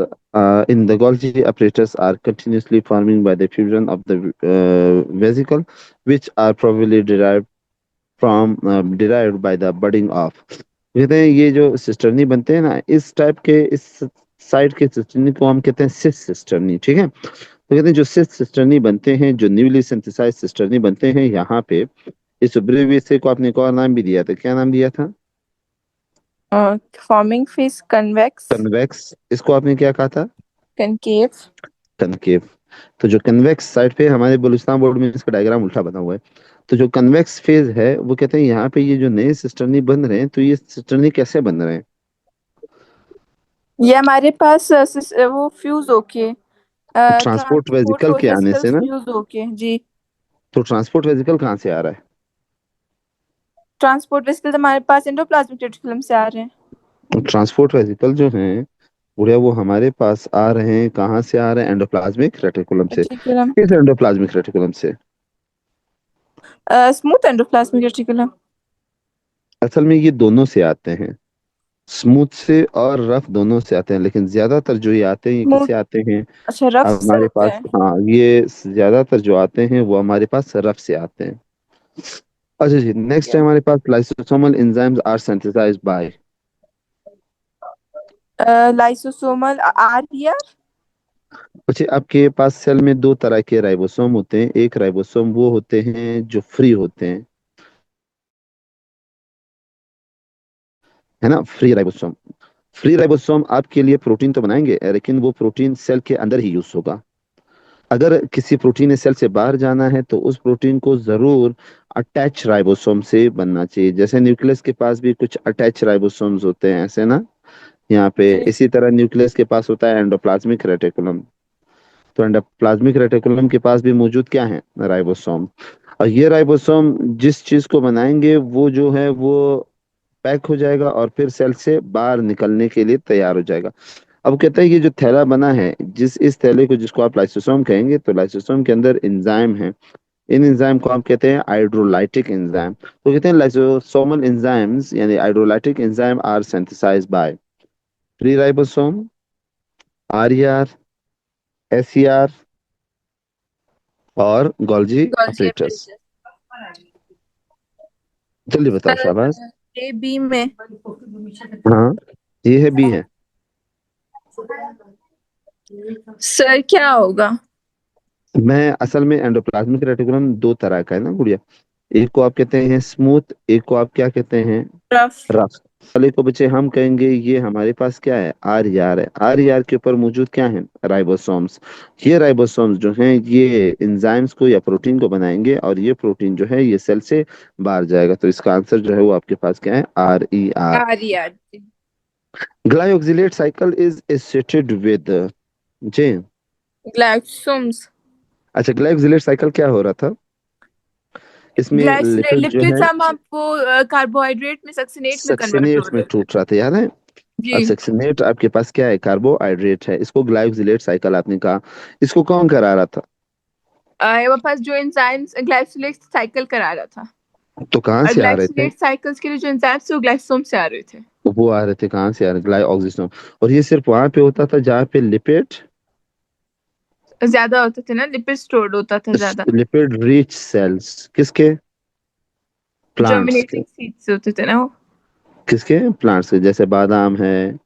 in the Golgi apparatus are continuously forming by the fusion of the vesicle, which are probably derived by the budding of। कहते हैं ये जो सिस्टर्नी बनते हैं ना, इस टाइप के इस साइड के सिस्टर्नी को हम कहते हैं सिस सिस्टर्नी, ठीक है। तो कहते हैं जो सिस सिस्टर्नी बनते हैं, जो न्यूली सिंथेसाइज सिस्टर्नी बनते हैं यहाँ पे, इस ब्रेवियस को आपने एक और नाम भी दिया था, क्या नाम दिया था? Forming face convex, convex. इसको आपने क्या कहा था? कनकेव। कनकेव। तो जो कन्वेक्स साइड पे हमारे बलूचिस्तान बोर्ड में इसका डायग्राम उल्टा बना हुआ है। तो जो कन्वेक्स फेज है वो कहते हैं यहाँ पे ये जो नए सिस्टर्नी बन रहे हैं, तो ये सिस्टर्नी कैसे बन रहे हैं? ये हमारे पास वो फ्यूज होके ट्रांसपोर्ट ट्रांसपोर्ट वेजिकल के आने वेसिकल्स से ना। फ्यूज होके जी। तो ट्रांसपोर्ट वेजिकल कहाँ से आ रहा है? ट्रांसपोर्ट वेसिकल्स हमारे पास एंडोप्लाज्मिक रेटिकुलम से आ रहे हैं। तो ट्रांसपोर्ट वेजिकल जो हैं बुढ़िया, वो हमारे पास आ रहे हैं, कहाँ से आ रहे हैं? एंडोप्लाज्मिक रेटिकुलम से। रेटिकुलम, किस एंडोप्लाज्मिक रेटिकुलम से? Smooth endoplasmic reticulum. असल में ये दोनों से आते हैं, स्मूथ से और रफ दोनों से आते हैं, लेकिन ज्यादातर जो ये आते हैं ये स्मूथ, किससे आते हैं? अच्छा रफ अब से हमारे आते पास, हैं। हाँ, ये ज्यादातर जो आते हैं वो हमारे पास रफ से आते हैं। अच्छा जी, नेक्स्ट है हमारे पास lysosomal enzymes are synthesized by. Lysosomal are. अच्छा, आपके पास सेल में दो तरह के राइबोसोम होते हैं। एक राइबोसोम वो होते हैं जो फ्री होते हैं, है ना, फ्री राइबोसोम। फ्री राइबोसोम आपके लिए प्रोटीन तो बनाएंगे, लेकिन वो प्रोटीन सेल के अंदर ही यूज होगा। अगर किसी प्रोटीन ने सेल से बाहर जाना है तो उस प्रोटीन को जरूर अटैच राइबोसोम से बनना चाहिए। जैसे न्यूक्लियस के पास भी कुछ अटैच राइबोसोम्स होते हैं, ऐसे ना, यहाँ पे जी। इसी तरह न्यूक्लियस के पास होता है एंडोप्लाज्मिक रेटिकुलम। तो एंडोप्लाज्मिक रेटिकुलम के पास भी मौजूद क्या है? राइबोसोम। और ये राइबोसोम जिस चीज को बनाएंगे वो जो है वो पैक हो जाएगा और फिर सेल से बाहर निकलने के लिए तैयार हो जाएगा। अब कहते हैं ये जो थैला बना है, जिस इस थैले को जिसको आप लाइसोसोम कहेंगे, तो लाइसोसोम के अंदर एंजाइम है। इन एंजाइम को हम कहते हैं हाइड्रोलाइटिक एंजाइम। तो कहते हैं लाइसोसोमल एंजाइम्स यानी hydrolytic enzyme are synthesized by free ribosome, RER, SER और गोल्जी गॉल्जी अपरेटस। एपरेटस। जल्दी बताओ शाबाश। ए बी में। हाँ, ये है, बी है। सर क्या होगा? मैं असल में एंडोप्लाज्मिक रेटिकुलम दो तरह का है ना गुड़िया। एक को आप कहते हैं स्मूथ, एक को आप क्या कहते हैं? रफ। रफ। वाले को बच्चे हम कहेंगे ये हमारे पास क्या है? आर यार है। आर यार के ऊपर मौजूद क्या है? राइबोसोम्स। ये राइबोसोम्स जो हैं ये एंजाइम्स को या प्रोटीन को बनाएंगे, और ये प्रोटीन जो है ये सेल से बाहर जाएगा। तो इसका आंसर जो है वो आपके पास क्या है? R E R. आर्या। Glyoxylate cycle is associated with J. Glyoxysomes. अच्छा, ग्लाइकोजिलेट साइकिल क्या हो रहा था? इसमें लिपिड जो लिपिड्स है हम आपको कार्बोहाइड्रेट में सक्सिनेट में कन्वर्ट हो सक्सिनेट में रहे थे। टूट रहा था, याद है? अब जी। सक्सिनेट आपके पास क्या है? कार्बोहाइड्रेट है। इसको ग्लाइकोजिलेट साइकिल आपने कहा। इसको कौन करा रहा था? हमारे पास जो एंजाइम्स ग्लाइकोलेट साइकिल करा रहा था। तो कहाँ और से आ रहे थे? ग्लाइकोलेट साइकिल्स के लिए जो एंजाइम्स थे वो ग्लाइसोम से आ रहे थे। वो आ रहे थे कहाँ से? आ रहे ग्लाइऑक्सिजन। और ये सिर्फ वहां पे होता था जहाँ पे लिपिड, ज्यादा होते थे ना, लिपिड स्टोर्ड होता था ज्यादा। लिपिड रिच सेल्स किसके? प्लांट्स के। जर्मिनेटिंग सीड्स होते थे ना वो। किसके? प्लांट्स के, जैसे बादाम है,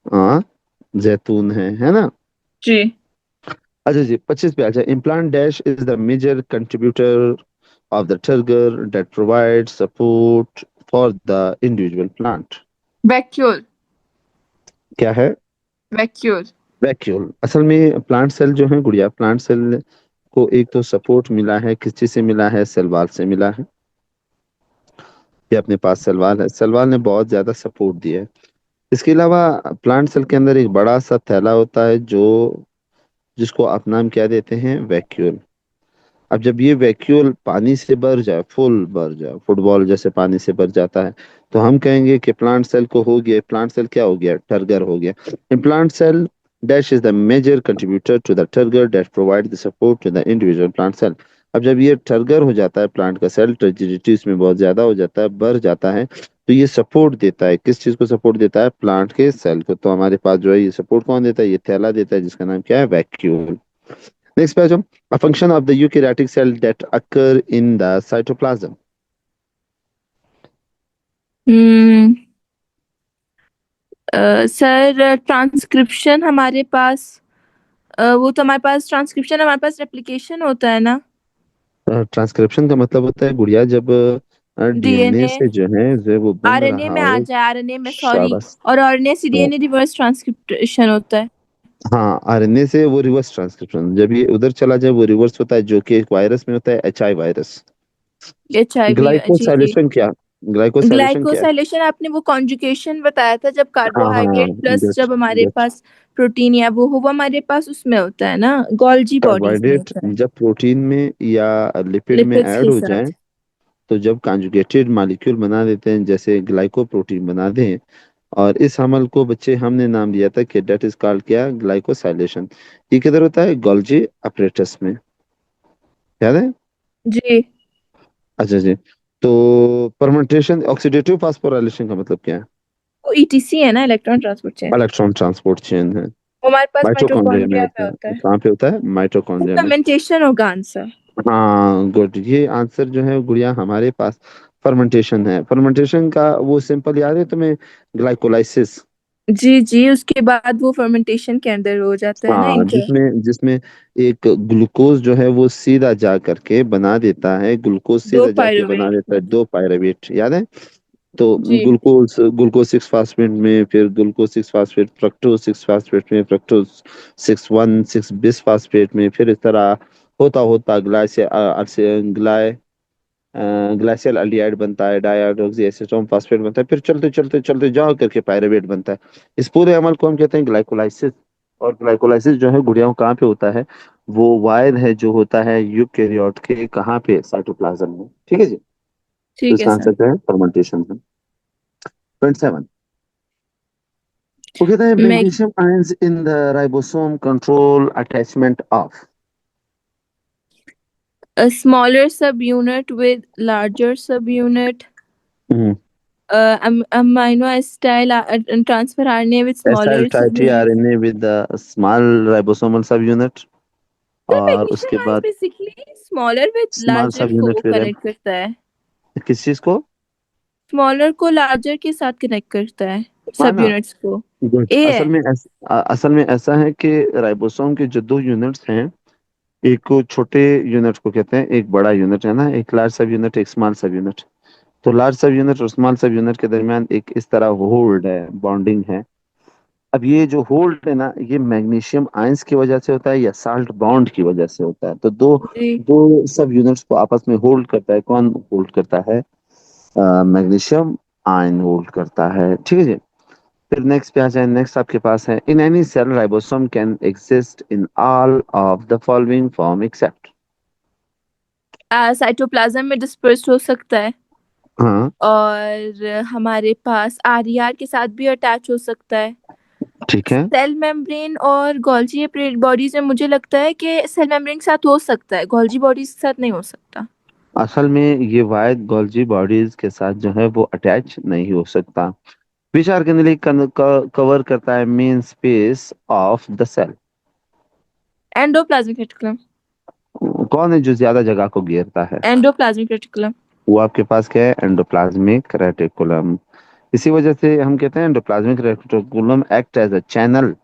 हाँ, जैतून है ना। जी। अच्छा जी, 25 पे। अच्छा, in plant dash is the major contributor of the turgor that provides support for the individual plant। Vacuole. क्या है? वैक्यूल। वैक्यूल। असल में प्लांट सेल जो है गुड़िया, प्लांट सेल को एक तो सपोर्ट मिला है, किस चीज से मिला है? सेल वॉल से मिला है। ये अपने पास सेल वॉल है, सेल वॉल ने बहुत ज्यादा सपोर्ट दिया है। इसके अलावा प्लांट सेल के अंदर एक बड़ा सा थैला होता है जो जिसको आप नाम क्या देते हैं? वैक्यूल। अब जब ये वैक्यूल पानी से भर जाए, फुल भर जाए, फुटबॉल जैसे पानी से भर जाता है, तो हम कहेंगे कि प्लांट सेल को हो गया, प्लांट सेल क्या हो गया? टर्गर हो गया। Plant cell dash is the major contributor to the turgor that provide the support to the individual plant cell. अब जब ये टर्गर हो जाता है, प्लांट का सेल टर्जिडिटी इसमें बहुत ज्यादा हो जाता है, बढ़ जाता है, तो ये सपोर्ट देता है, किस चीज को सपोर्ट देता है? प्लांट के सेल को। तो हमारे पास जो है ये सपोर्ट कौन देता है? ये थैला देता है, जिसका नाम क्या है? वैक्यूल। नेक्स्ट पे आ जाओ। A function of the eukaryotic cell that occur in the cytoplasm. Hmm sir transcription हमारे पास वो तो हमारे पास ट्रांसक्रिप्शन, हमारे पास रेप्लिकेशन होता है ना। ट्रांसक्रिप्शन का मतलब होता है गुड़िया, जब डीएनए डीएनए से जो है वो बन आरएनए रहा में आ हो। जाए, आरएनए में सॉरी, शाबाश। और आरएनए से तो डीएनए रिवर्स ट्रांसक्रिप्शन होता है। हाँ, आरएनए से वो रिवर्स ट्रांसक्रिप्शन, जब ये उधर चला जाए वो रिवर्स होता है, जो कि एक वायरस में होता है, एचआई वायरस। एचआईवी, जी जी। ग्लाइकोसाइलेशन क्या? ग्लाइकोसाइलेशन क्या? ग्लाइकोसाइलेशन आपने वो कॉन्जुगेशन बताया था, जब हाँ हाँ, कार्बोहाइड्रेट प्लस गुड जब हमारे गुड। पास प्रोटीन या वो हमारे पास उसमें होता है ना, गोल्जी बॉडीज में कार्बोहाइड्रेट होता है, जब प्रोटीन में या लिपिड में लिपिड्स ऐड के हो जाए, साथ। तो जब कॉन्जुगेटेड मॉलिक्यूल बना देते हैं, जैसे ग्लाइकोप्रोटीन बना दें, और इस अमल को बच्चे हमने नाम दिया था कि डेट इज कॉल्ड क्या? ग्लाइकोसाइलेशन। ये किधर होता है? गोल्जी अपरेटस में। याद है? जी। अच्छा जी। तो परमेंटेशन ऑक्सीडेटिव फास्फोराइलेशन का मतलब क्या है? वो ईटीसी है ना, electron transport chain. Electron transport chain है। वो हमारे पास माइटोकॉन्ड्रिया में माइटोकॉन्ड्रिया में होता होता है। है। कहाँ पे होता है? वो माइटोकॉन्ड्रिया में। फर्मेंटेशन होगा आंसर। हाँ गुड, ये आंसर जो है गुड़िया हमारे पास फर्मेंटेशन है। फर्मेंटेशन का वो सिंपल याद है तुम्हें? ग्लाइकोलाइसिस। जी जी, उसके बाद वो फर्मेंटेशन के अंदर हो जाता है ना हाँ, इनके। जिसमें जिसमें एक ग्लूकोज जो है वो सीधा जा करके बना देता है, ग्लूकोज दो सीधा जाके बना पायरुवेट। देता है दो पायरुवेट। याद है? तो जी। ग्लूकोज ग्लूकोज सिक्स फास्फेट में, फिर glucose six phosphate fructose six phosphate में, fructose six one six bis phosphate में, फिर इस तरह होता होता ग्लाइसियल एल्डिहाइड बनता है, डाइऑक्सी एसीटोन फास्फेट बनता है, फिर चलते चलते चलते जाओ करके पायरुवेट बनता है। इस पूरे अमल को हम कहते हैं ग्लाइकोलाइसिस। और ग्लाइकोलाइसिस जो है गुड़ियाओं कहाँ पे होता है? वो वायर है जो होता है यूकेरियोट के, कहाँ पे? साइटोप्लाज्म में। ठीक है जी। तो ठीक है इसका सर। आंसर क्या है? फर्मेंटेशन है। 27। वो कहता है मैं magnesium ions in the ribosome control attachment of. a smaller subunit with larger subunit, amino acid and transfer RNA with acyl smaller ट्राइटी subunit. RNA with the small ribosomal सब unit. तो और उसके मैग्नीशियम आयंस बाद basically smaller with small larger सब को unit फिर है। Connect करता है। किस चीज को? स्मॉलर को लार्जर के साथ कनेक्ट करता है, सब माना। यूनिट्स को। गुड। ए है। असल में ऐसा है कि राइबोसोम के जो दो यूनिट्स हैं, एक को छोटे यूनिट को कहते हैं, एक बड़ा यूनिट है ना, एक लार्ज सब यूनिट, एक स्मॉल सब यूनिट। तो लार्ज सब यूनिट और स्मॉल सब यूनिट के दरमियान एक इस तरह होल्ड है, बॉन्डिंग है। अब ये जो होल्ड है ना, ये मैग्नीशियम आयंस की वजह से होता है या साल्ट बॉन्ड की वजह से होता है? तो दो जी। दो सब यूनिट्स को आपस में होल्ड करता है। कौन होल्ड करता है? मैग्नीशियम आयन होल्ड करता है। ठीक है जी। फिर नेक्स्ट पे आ जाए। नेक्स्ट आपके पास है, in any cell ribosome can exist in all of the following form except. Cytoplasm में डिस्पर्स हो सकता है, हाँ और हमारे पास आरईआर के साथ भी अटैच हो सकता है। ठीक है। सेल मेम्ब्रेन और गोल्जी बॉडीज में मुझे लगता है कि सेल मेम्ब्रेन के साथ हो सकता है, गोल्जी बॉडीज के साथ नहीं हो सकता। असल में ये वायद गोल्जी बॉडीज के साथ जो है वो अटैच नहीं हो सकता। विच ऑर्गेनेली कवर करता है main space of the cell. Endoplasmic reticulum. कौन है जो ज्यादा जगह को घेरता है? Endoplasmic reticulum. वो आपके पास क्या है? Endoplasmic reticulum. इसी वजह से हम कहते हैं endoplasmic reticulum act as a channel,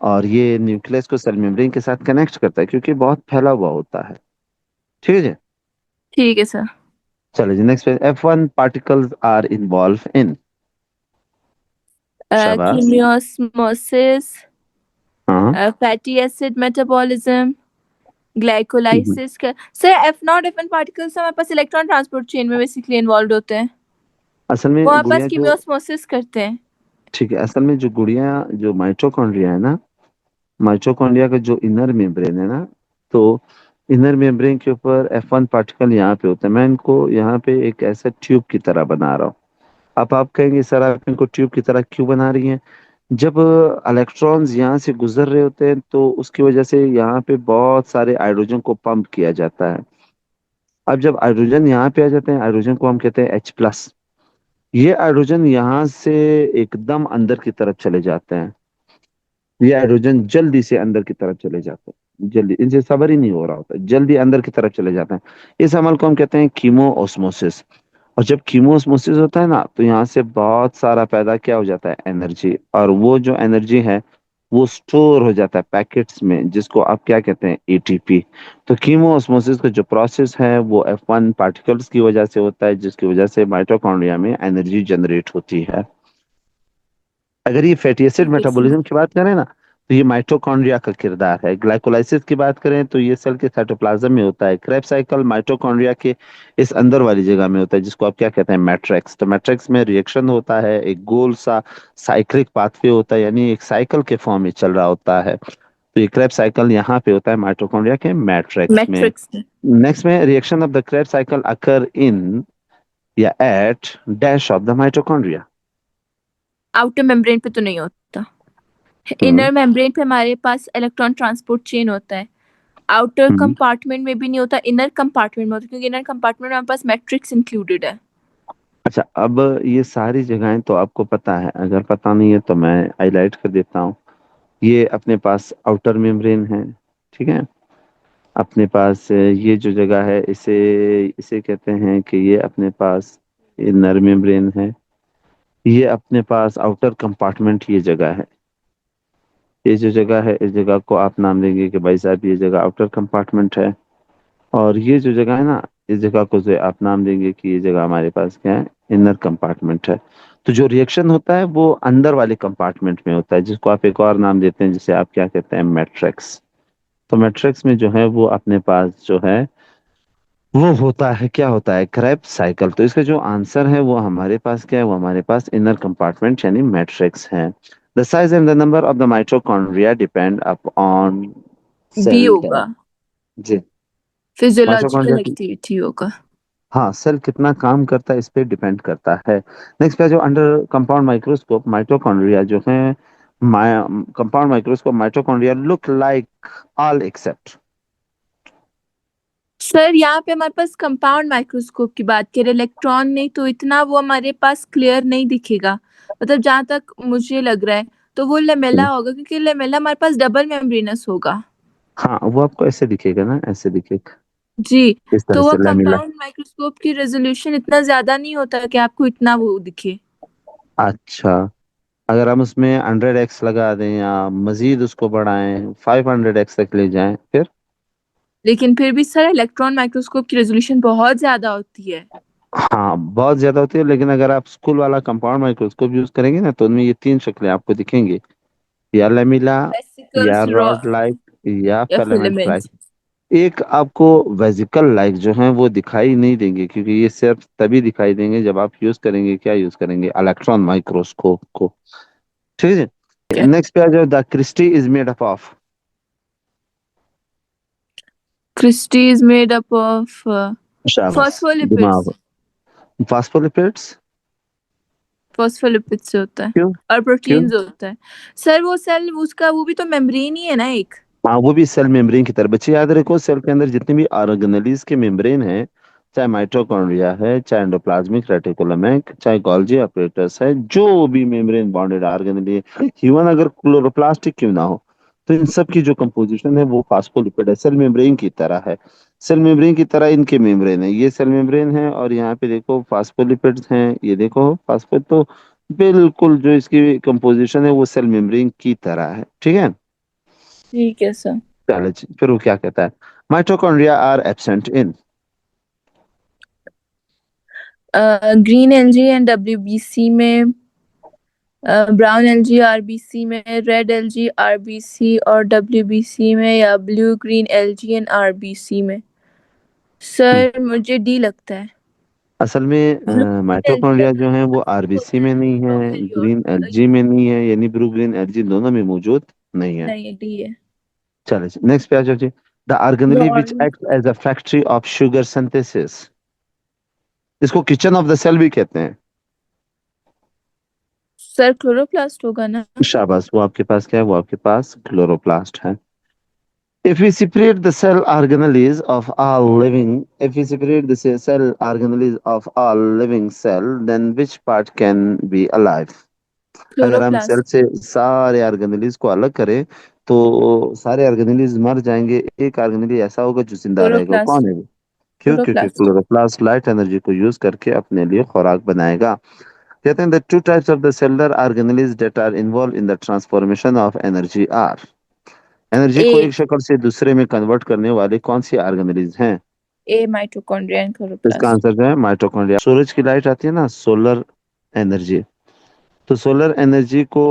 और ये न्यूक्लियस को सेल मेम्ब्रेन के साथ कनेक्ट करता है, क्योंकि बहुत फैला हुआ होता है। ठीक है जी। ठीक है सर। चलिए जी, next page. F1 particles are involve in. शाबाश। कीमियोस्मोसिस, हाँ। Fatty acid metabolism, hmm. Glycolysis का। Sir F not F N particles हमारे पास इलेक्ट्रॉन ट्रांसपोर्ट चेन में बेसिकली इन्वॉल्व होते हैं। असल वो में हमारे पास गुड़िया जो कीमियोस्मोसिस करते हैं। ठीक है, असल में जो गुड़िया जो माइटोकॉन्ड्रिया है ना, माइटोकॉन्ड्रिया का जो इनर मेम्ब्रेन है ना, तो इनर मेम्ब्रेन के ऊपर F1 पार्टिकल यहाँ पे होता है। मैं इनको यहाँ पे एक ऐसा ट्यूब की तरह बना रहा हूँ। अब आप कहेंगे सर आप इनको ट्यूब की तरह क्यों बना रही हैं? जब इलेक्ट्रॉन्स यहाँ से गुजर रहे होते हैं, तो उसकी वजह से यहाँ पे बहुत सारे हाइड्रोजन को पंप किया जाता है। अब जब हाइड्रोजन यहाँ पे आ जाते हैं, हाइड्रोजन को हम कहते हैं H प्लस। ये हाइड्रोजन यहाँ से एकदम अंदर की तरफ चले जाते हैं। ये हाइड्रोजन जल्दी से अंदर की तरफ चले जाते हैं, जल्दी, इनसे सबर ही नहीं हो रहा होता, जल्दी अंदर की तरफ चले जाते हैं। इस अमल को हम कहते हैं कीमो ऑस्मोसिस। और जब कीमो ऑस्मोसिस होता है ना, तो यहाँ से बहुत सारा पैदा क्या हो जाता है, एनर्जी। और वो जो एनर्जी है वो स्टोर हो जाता है पैकेट्स में, जिसको आप क्या कहते हैं, एटीपी। तो कीमो ऑस्मोसिस का जो प्रोसेस है वो F1 पार्टिकल्स की वजह से होता है, जिसकी वजह से माइटोकॉन्ड्रिया में एनर्जी जनरेट होती है। अगर ये फैटी एसिड ठीक है सर। मेटाबॉलिज्म की बात करें ना, तो ये माइटोकॉन्ड्रिया का किरदार है। ग्लाइकोलाइसिस की बात करें तो ये सेल के साइटोप्लाज्म में होता है। क्रेब्स साइकिल माइटोकॉन्ड्रिया के इस अंदर वाली जगह में होता है, जिसको आप क्या कहते हैं, मैट्रिक्स। तो मैट्रिक्स में रिएक्शन होता है, एक गोल सा साइक्लिक पाथवे होता है, यानी एक साइकिल के फॉर्म में चल रहा होता है। तो ये क्रेब्स साइकिल यहाँ पे होता है माइटोकॉन्ड्रिया के मैट्रिक्स में। मैट्रिक्स में। नेक्स्ट में reaction of the Krebs cycle occur in या at dash of the mitochondria. Outer membrane पे तो नहीं होता। हम्म इनर मेम्ब्रेन पे हमारे पास इलेक्ट्रॉन ट्रांसपोर्ट चेन होता है। आउटर हम्म। कंपार्टमेंट में भी नहीं होता, इनर कंपार्टमेंट में होता है, क्योंकि इनर कंपार्टमेंट में हमारे पास मैट्रिक्स इंक्लूडेड है। अच्छा, अब ये सारी जगहें तो आपको पता है, अगर पता नहीं है तो मैं हाईलाइट कर देता हूँ। ये अपने पास आउटर मेम्ब्रेन है, ठीक है। अपने पास ये जो जगह है, इसे इसे कहते हैं कि ये अपने पास इनर मेम्ब्रेन है। ये अपने पास आउटर कंपार्टमेंट ये जगह है। ये जो जगह है, इस जगह को आप नाम देंगे कि भाई साहब ये जगह आउटर कंपार्टमेंट है। और ये जो जगह है ना, इस जगह को जो आप नाम देंगे कि ये जगह हमारे पास क्या है, इनर कंपार्टमेंट है। तो जो रिएक्शन होता है वो अंदर वाले कंपार्टमेंट में होता है, जिसको आप एक और नाम देते हैं, जिसे आप क्या कहते हैं, मैट्रिक्स। तो मैट्रिक्स में जो है वो अपने पास जो है वो होता है, क्या होता है, क्रेब्स साइकिल। तो इसका जो आंसर है वो हमारे पास क्या है, वो हमारे पास इनर कंपार्टमेंट यानी मैट्रिक्स है। The size and the number of the mitochondria depend upon be cell होगा। टाइप। जी। फिजियोलॉजिकल माइटोकॉन्ड्रिया, एक्टिविटी होगा। हाँ, सेल कितना काम करता है इस पे डिपेंड करता है। नेक्स्ट पे जो अंडर कंपाउंड माइक्रोस्कोप माइटोकॉन्ड्रिया जो है, compound microscope mitochondria look like all except. Sir यहाँ पे हमारे पास कंपाउंड माइक्रोस्कोप की बात करें, इलेक्ट्रॉन नहीं तो इतना वो हमारे पास क्लियर नहीं दिखेगा। मतलब जहाँ तक मुझे लग रहा है तो वो लेमेला होगा, क्योंकि लेमेला हमारे पास डबल मेम्ब्रेनस होगा। हाँ, वो आपको ऐसे दिखेगा ना, ऐसे दिखेगा, जी। इस तरह तो वो से लैमिला। कंपाउंड माइक्रोस्कोप की रेजोल्यूशन इतना ज्यादा नहीं होता कि आपको इतना वो दिखे। अच्छा, अगर हम उसमें 100x लगा दें या मजीद उसको बढ़ाएं, 500x तक ले जाएं, फिर। लेकिन फिर भी सर इलेक्ट्रॉन माइक्रोस्कोप की रेजोल्यूशन बहुत ज्यादा होती है। हाँ, बहुत ज्यादा होती है, लेकिन अगर आप स्कूल वाला कंपाउंड माइक्रोस्कोप यूज करेंगे ना, तो उनमें ये तीन शक्लें आपको दिखेंगी, या लेमिला, या वेसिकल्स रॉड लाइक, या या फिलामेंट लाइक। फिलामेंट्स। एक आपको वेजिकल लाइक जो है वो दिखाई नहीं देंगे, क्योंकि ये सिर्फ तभी दिखाई देंगे जब आप यूज करेंगे, क्या यूज करेंगे, इलेक्ट्रॉन माइक्रोस्कोप को। ठीक है। नेक्स्ट पे आ जाओ, the cristae is made up of. Cristae is made up of शाबाश, फॉस्फोलिपिड्स। दिमाग। फास्फोलिपिड्स। फॉस्फोलिपिड से होता है क्यों? और क्यों? प्रोटीन से होता है। सर वो सेल उसका वो भी तो मेम्ब्रेन ही है ना एक। हाँ, वो भी सेल मेम्ब्रेन की तरह। बच्चे याद रखो, सेल के अंदर जितने भी ऑर्गेनेलिज के मेम्ब्रेन हैं, चाहे माइटोकॉन्ड्रिया है, चाहे एंडोप्लाज्मिक रेटिकुलम है, चाहे गोल्जी अपरेटस है, जो भी मेम्ब्रेन बॉन्डेड ऑर्गेनेली, इवन अगर क्लोरोप्लास्ट क्यों ना हो, तो इन सब की जो कंपोजिशन है वो फास्फोलिपिड है, सेल मेम्ब्रेन की तरह है। सेल मेम्ब्रेन की तरह इनके मेम्ब्रेन है, ये सेल मेम्ब्रेन है, और यहाँ पे देखो फास्फोलिपिड्स हैं, ये देखो फास्फो। तो बिल्कुल जो इसकी कंपोजिशन है वो सेल मेम्ब्रेन की तरह है, ठीक है। ठीक है सर। चलो जी, फिर वो क्या कहता है, mitochondria are absent in. Green algae and WBC में, ब्राउन एलजी आरबीसी में, रेड एलजी आरबीसी और डब्ल्यूबीसी में, या blue green algae and RBC में। सर मुझे डी लगता है। असल ब्लू में एलजी माइटोकॉन्ड्रिया जो है वो होता आरबीसी है में नहीं है, ग्रीन एलजी प्रोकैरियोट्स। में नहीं है, यानी ब्लू ग्रीन एलजी दोनों में मौजूद नहीं है। नहीं डी है। चलो जी, नेक्स्ट पे आ जाओ जी। The organelle which brown. Act as a factory of sugar synthesis. इसको किचन ऑफ द सेल भी कहते हैं। सर क्लोरोप्लास्ट होगा ना। शाबाश, वो आपके पास क्या है, वो आपके पास क्लोरोप्लास्ट है। If we separate the cell organelles of all living, if we separate the cell organelles of all living cell, then which part can be alive? अगर हम सेल क्लोरोप्लास्ट। से सारे ऑर्गेनेलिज को अलग करें तो सारे ऑर्गेनेलिज मर जाएंगे, एक ऑर्गेनेली ऐसा होगा जो जिंदा रहेगा। वो क्लोरोप्लास्ट। कौन है वो? क्यों? क्योंकि क्लोरोप्लास्ट। क्लोरोप्लास्ट लाइट एनर्जी को यूज करके अपने लिए खुराक बनाएगा। कहते हैं the two types of the cellular organelles that are involve in the transformation of energy are. Energy A. को एक शक्ल से दूसरे में कन्वर्ट करने वाले कौन सी ऑर्गेनेलिज हैं? ए माइटोकॉन्ड्रिया एंड तो इसका क्लोरोप्लास्ट। आंसर जो है माइटोकॉन्ड्रिया। सूरज की लाइट आती है ना, सोलर एनर्जी, तो सोलर एनर्जी को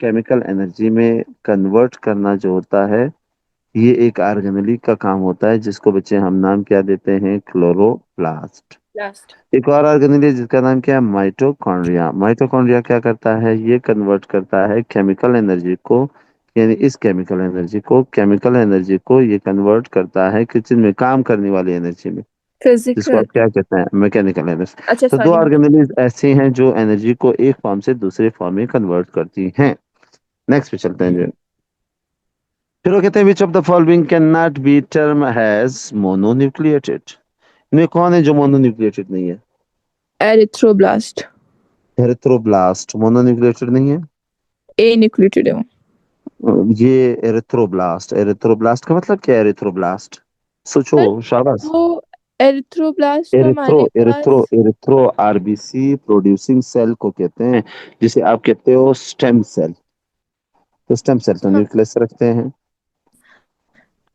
केमिकल एनर्जी में कन्वर्ट करना जो होता है, ये एक ऑर्गेनेली का काम होता है, जिसको बच्चे हम नाम क्या देते हैं? क्लोरोप्लास्ट। लास्ट। एक और ऑर्गेनेल है जिसका नाम क्या है? माइटोकॉन्ड्रिया। माइटोकॉन्ड्रिया क्या करता है? ये कन्वर्ट करता है केमिकल एनर्जी को, यानी इस केमिकल एनर्जी को ये कन्वर्ट करता है किचन में काम करने वाली एनर्जी में, जिसको फिजिकल। आप क्या कहते हैं? Mechanical energy. अच्छा तो दो सॉरी मैंने। ऑर्गेनेल ऐसे हैं जो एनर्जी को एक फॉर्म से दूसरे फॉर्म में कन्वर्ट करती हैं। नेक्स्ट पे चलते हैं जी। फिर वो कहते हैं which of the following can not be term has mononucleated. इनमें कौन है जो मोनोन्यूक्लिएटेड नहीं है? एरिथ्रोब्लास्ट। एरिथ्रोब्लास्ट मोनोन्यूक्लिएटेड नहीं है। ए न्यूक्लिएटेड है वो। ये एरिथ्रोब्लास्ट, एरिथ्रोब्लास्ट का मतलब क्या है? एरिथ्रोब्लास्ट सोचो, सर शाबाश। वो एरिथ्रोब्लास्ट तो एरिथ्रो हमारे एरिथ्रो पास। एरिथ्रो आरबीसी प्रोड्यूसिंग सेल को कहते हैं, जिसे आप कहते हो स्टेम सेल। तो स्टेम सेल तो हाँ न्यूक्लियस रखते हैं।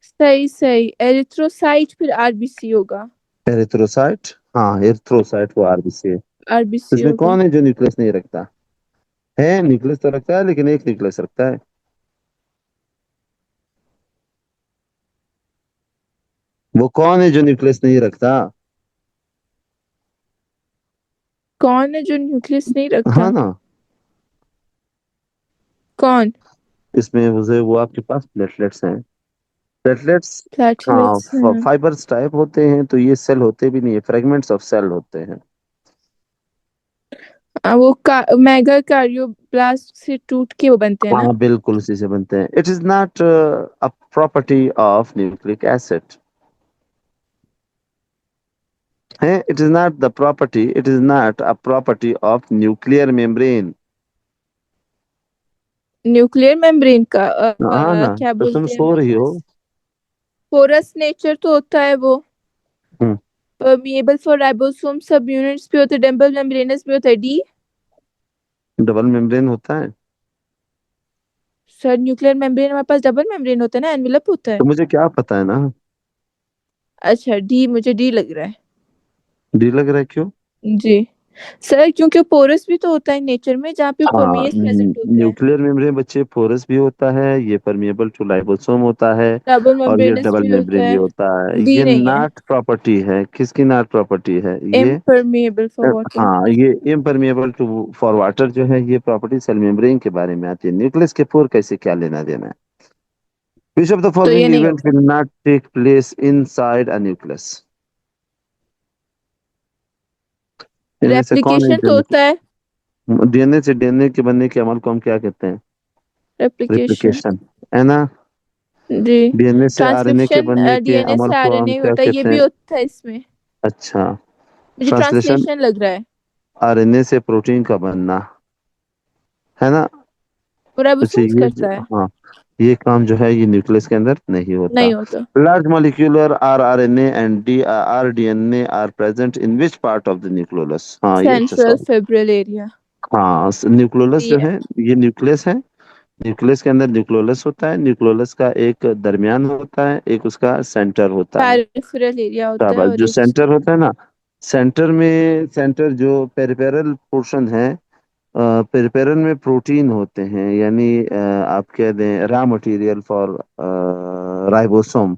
सही सही, एरिथ्रोसाइट फिर आरबीसी होगा। एरिथ्रोसाइट, हाँ एरिथ्रोसाइट वो आरबीसी है। तो आरबीसी इसमें होगा। कौन है जो न्यूक्लियस नहीं रखता? है, न्यूक्लियस तो रखता है, लेकिन एक न्यूक्लियस रखता है। वो कौन है जो न्यूक्लियस नहीं रखता? कौन है जो न्यूक्लियस नहीं हाँ रखता? ना। कौन? इसमें वो आपके पास प्लेटलेट्स हैं। प्लेटलेट्स, हाँ, प्लेटलेट्स हैं। फाइबर्स टाइप होते हैं, तो ये सेल होते भी नहीं है, फ्रेगमेंट्स ऑफ सेल होते हैं। वो मेगा कार्डियोब्लास्ट से टूट के वो बनते हैं ना। हाँ बिल्कुल उसी से बनते हैं। It is not a property of nucleic acid है, it is not a property of nuclear membrane. Nuclear membrane का हाँ ना, क्या तो तुम बोलते हैं सो हमारे रही हो। पास। पोरस नेचर तो होता है वो। हम्म, परमिएबल फॉर राइबोसोम सब यूनिट्स भी होते हैं, डबल मेम्ब्रेनस भी होता है, डी। डबल मेम्ब्रेन होता है। सर न्यूक्लियर मेम्ब्रेन हमारे पास डबल मेम्ब्रेन होता है ना, एनवेलप होता है। तो मुझे क्या पता है ना। अच्छा डी, मुझे डी लग रहा है। डी लग रहा है, क्यों? जी सर, क्योंकि पोरस भी तो होता है नेचर में जहाँ पे हाँ, परमिएस प्रेजेंट होता है। न्यूक्लियर मेम्ब्रेन बच्चे पोरस भी होता है, ये परमिएबल टू लाइबोसोम होता है, डबल और ये मेम्ब्रेनस डबल भी होता मेम्ब्रेन भी है। होता है। डी ये नहीं है। नॉट प्रॉपर्टी है, किसकी नॉट प्रॉपर्टी है ये? Impermeable for water. हाँ, ये इम्परमिएबल टू फॉर वाटर जो है, ये प्रॉपर्टी सेल मेम्ब्रेन के बारे में आती है, न्यूक्लियस के पोर कैसे क्या लेना देना है? विच ऑफ द तो ये फॉलोइंग नहीं इवेंट होगा। Will not take place inside a nucleus. इनमें से कौन है रेप्लिकेशन तो जो? होता है। डीएनए से डीएनए के बनने के अमल को हम क्या कहते हैं? रेप्लिकेशन। रिप्लिकेशन, है ना। जी। डीएनए से आरएनए के ट्रांसक्रिप्शन बनने के डीएनए अमल से को हम आरएनए क्या होता है, ये कहते भी हैं? होता है इसमें। अच्छा, मुझे ट्रांसलेशन, ट्रांसलेशन लग रहा है। आरएनए से प्रोटीन का बनना, है ना। और अच्छा, राइबोसोम्स करता है। हाँ, ये काम जो है ये न्यूक्लियस के अंदर नहीं होता। नहीं होता। Large molecular are RNA and D are DNA are present in which part of the nucleolus? हाँ, ये अच्छा सेंट्रल सवाल। Fibril area. हाँ, न्यूक्लियोलस डी जो है। है, ये न्यूक्लियस है। न्यूक्लियस के अंदर न्यूक्लियोलस होता है, न्यूक्लियोलस का एक दरमियान होता है, एक उसका सेंटर होता है। पेरिफेरल एरिया होता है शाबाश, और जो एक सेंटर होता है ना, सेंटर जो पेरिफेरल पोर्शन है, पेरिफेरल में प्रोटीन होते हैं, यानी आप कह दें रॉ मटेरियल फॉर राइबोसोम,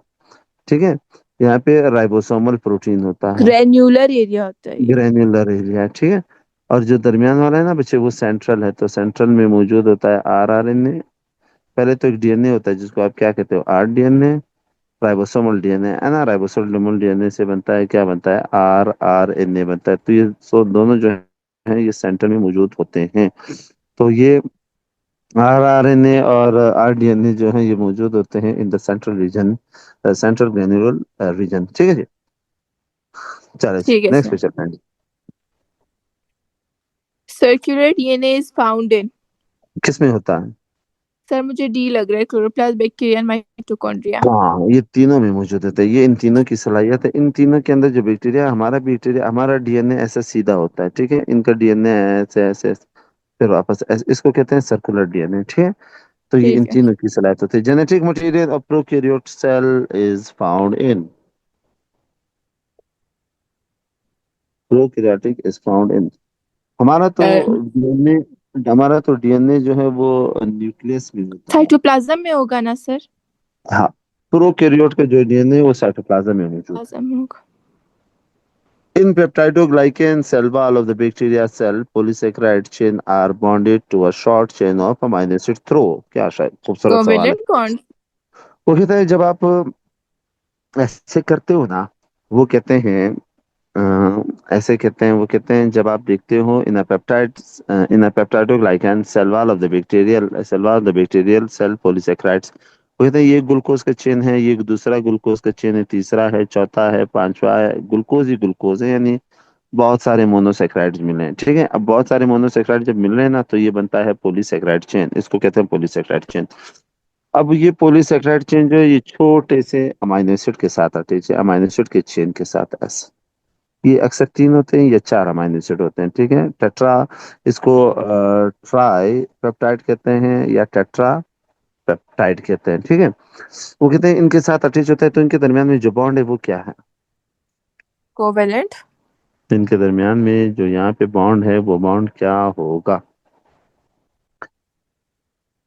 ठीक है। यहाँ पे राइबोसोमल प्रोटीन होता है, ग्रेन्यूलर एरिया होता है ये। ग्रेन्युलर एरिया, ठीक है। और जो दरमियान वाला है ना बच्चे, वो सेंट्रल है, तो सेंट्रल में मौजूद होता है आर आर एन ए। पहले तो एक डीएनए होता है जिसको आप क्या कहते हो? Are DNA. राइबोसोमल डीएनए है ना, राइबोसोमल डीएनए से बनता है, क्या बनता है? आर आर एन ए बनता है। तो ये दोनों जो है ये सेंटर में मौजूद होते हैं। तो ये आरआरएनए और आरडीएनए जो है ये मौजूद होते हैं in the central region, central granular region. ठीक है जी, चलो जी ठीक है नेक्स्ट सर। पे चलते हैं जी। Circular DNA is found in. किसमें होता है? सर मुझे डी लग रहा है, क्लोरोप्लास्ट, बैक्टीरिया एंड माइटोकॉन्ड्रिया। हाँ, ये तीनों में मौजूद होता है, ये इन तीनों की सलाहियत है। इन तीनों के अंदर जो बैक्टीरिया, हमारा डीएनए ऐसा सीधा होता है, ठीक है, इनका डीएनए ऐसे ऐसे ऐसे, फिर वापस ऐसे, इसको कहते हैं सर्कुलर डीएनए। ठीक है, तो ये इन ठीक है। तीनों की सलाहियत होती है। Genetic material of prokaryote cell is found in, prokaryotic is found in, हमारा तो डीएनए, हमारा तो डीएनए जो है वो न्यूक्लियस में होता है। साइटोप्लाज्म में होगा ना सर? हाँ, प्रोकैरियोट का जो डीएनए वो साइटोप्लाज्म में मौजूद है। प्लाज्म में होगा। In peptidoglycan cell wall of the bacteria cell, polysaccharide chain are bonded to a short chain of amino acid through। क्या शायद खूबसूरत सवाल है। Covalent bond. वो कहते हैं जब आप ऐसे करते हो ना, वो कहते हैं ऐसे कहते हैं, वो कहते हैं जब आप देखते हो in a peptide, in a peptidoglycan cell wall of the bacterial cell wall of the bacterial cell polysaccharides, वो कहते हैं ये ग्लूकोज का चेन है, ये दूसरा ग्लूकोज का चेन है, तीसरा है, चौथा है, पांचवा है, ग्लूकोज ही ग्लूकोज है, यानी बहुत सारे मोनोसेक्राइड्स मिले हैं। ठीक है, अब बहुत सारे मोनोसेक्राइड जब मिल रहे हैं ना, तो ये बनता है पॉलीसेक्राइड चेन, इसको कहते हैं पॉलीसेक्राइड चेन। अब ये पॉलीसेक्राइड चेन जो है ये छोटे से अमाइनो एसिड के साथ अटैच है, अमाइनो एसिड के चेन के साथ ऐसे, ये अक्सर तीन होते हैं या चार अमाइनो एसिड होते हैं। ठीक है, टेट्रा, इसको ट्राई पेप्टाइड कहते हैं या टेट्रा पेप्टाइड कहते हैं। ठीक है, वो कहते हैं इनके साथ अटैच होता है, तो इनके दरमियान में जो बॉन्ड है वो क्या है? कोवेलेंट। इनके दरमियान में जो यहाँ पे बॉन्ड है वो बॉन्ड क्या होगा?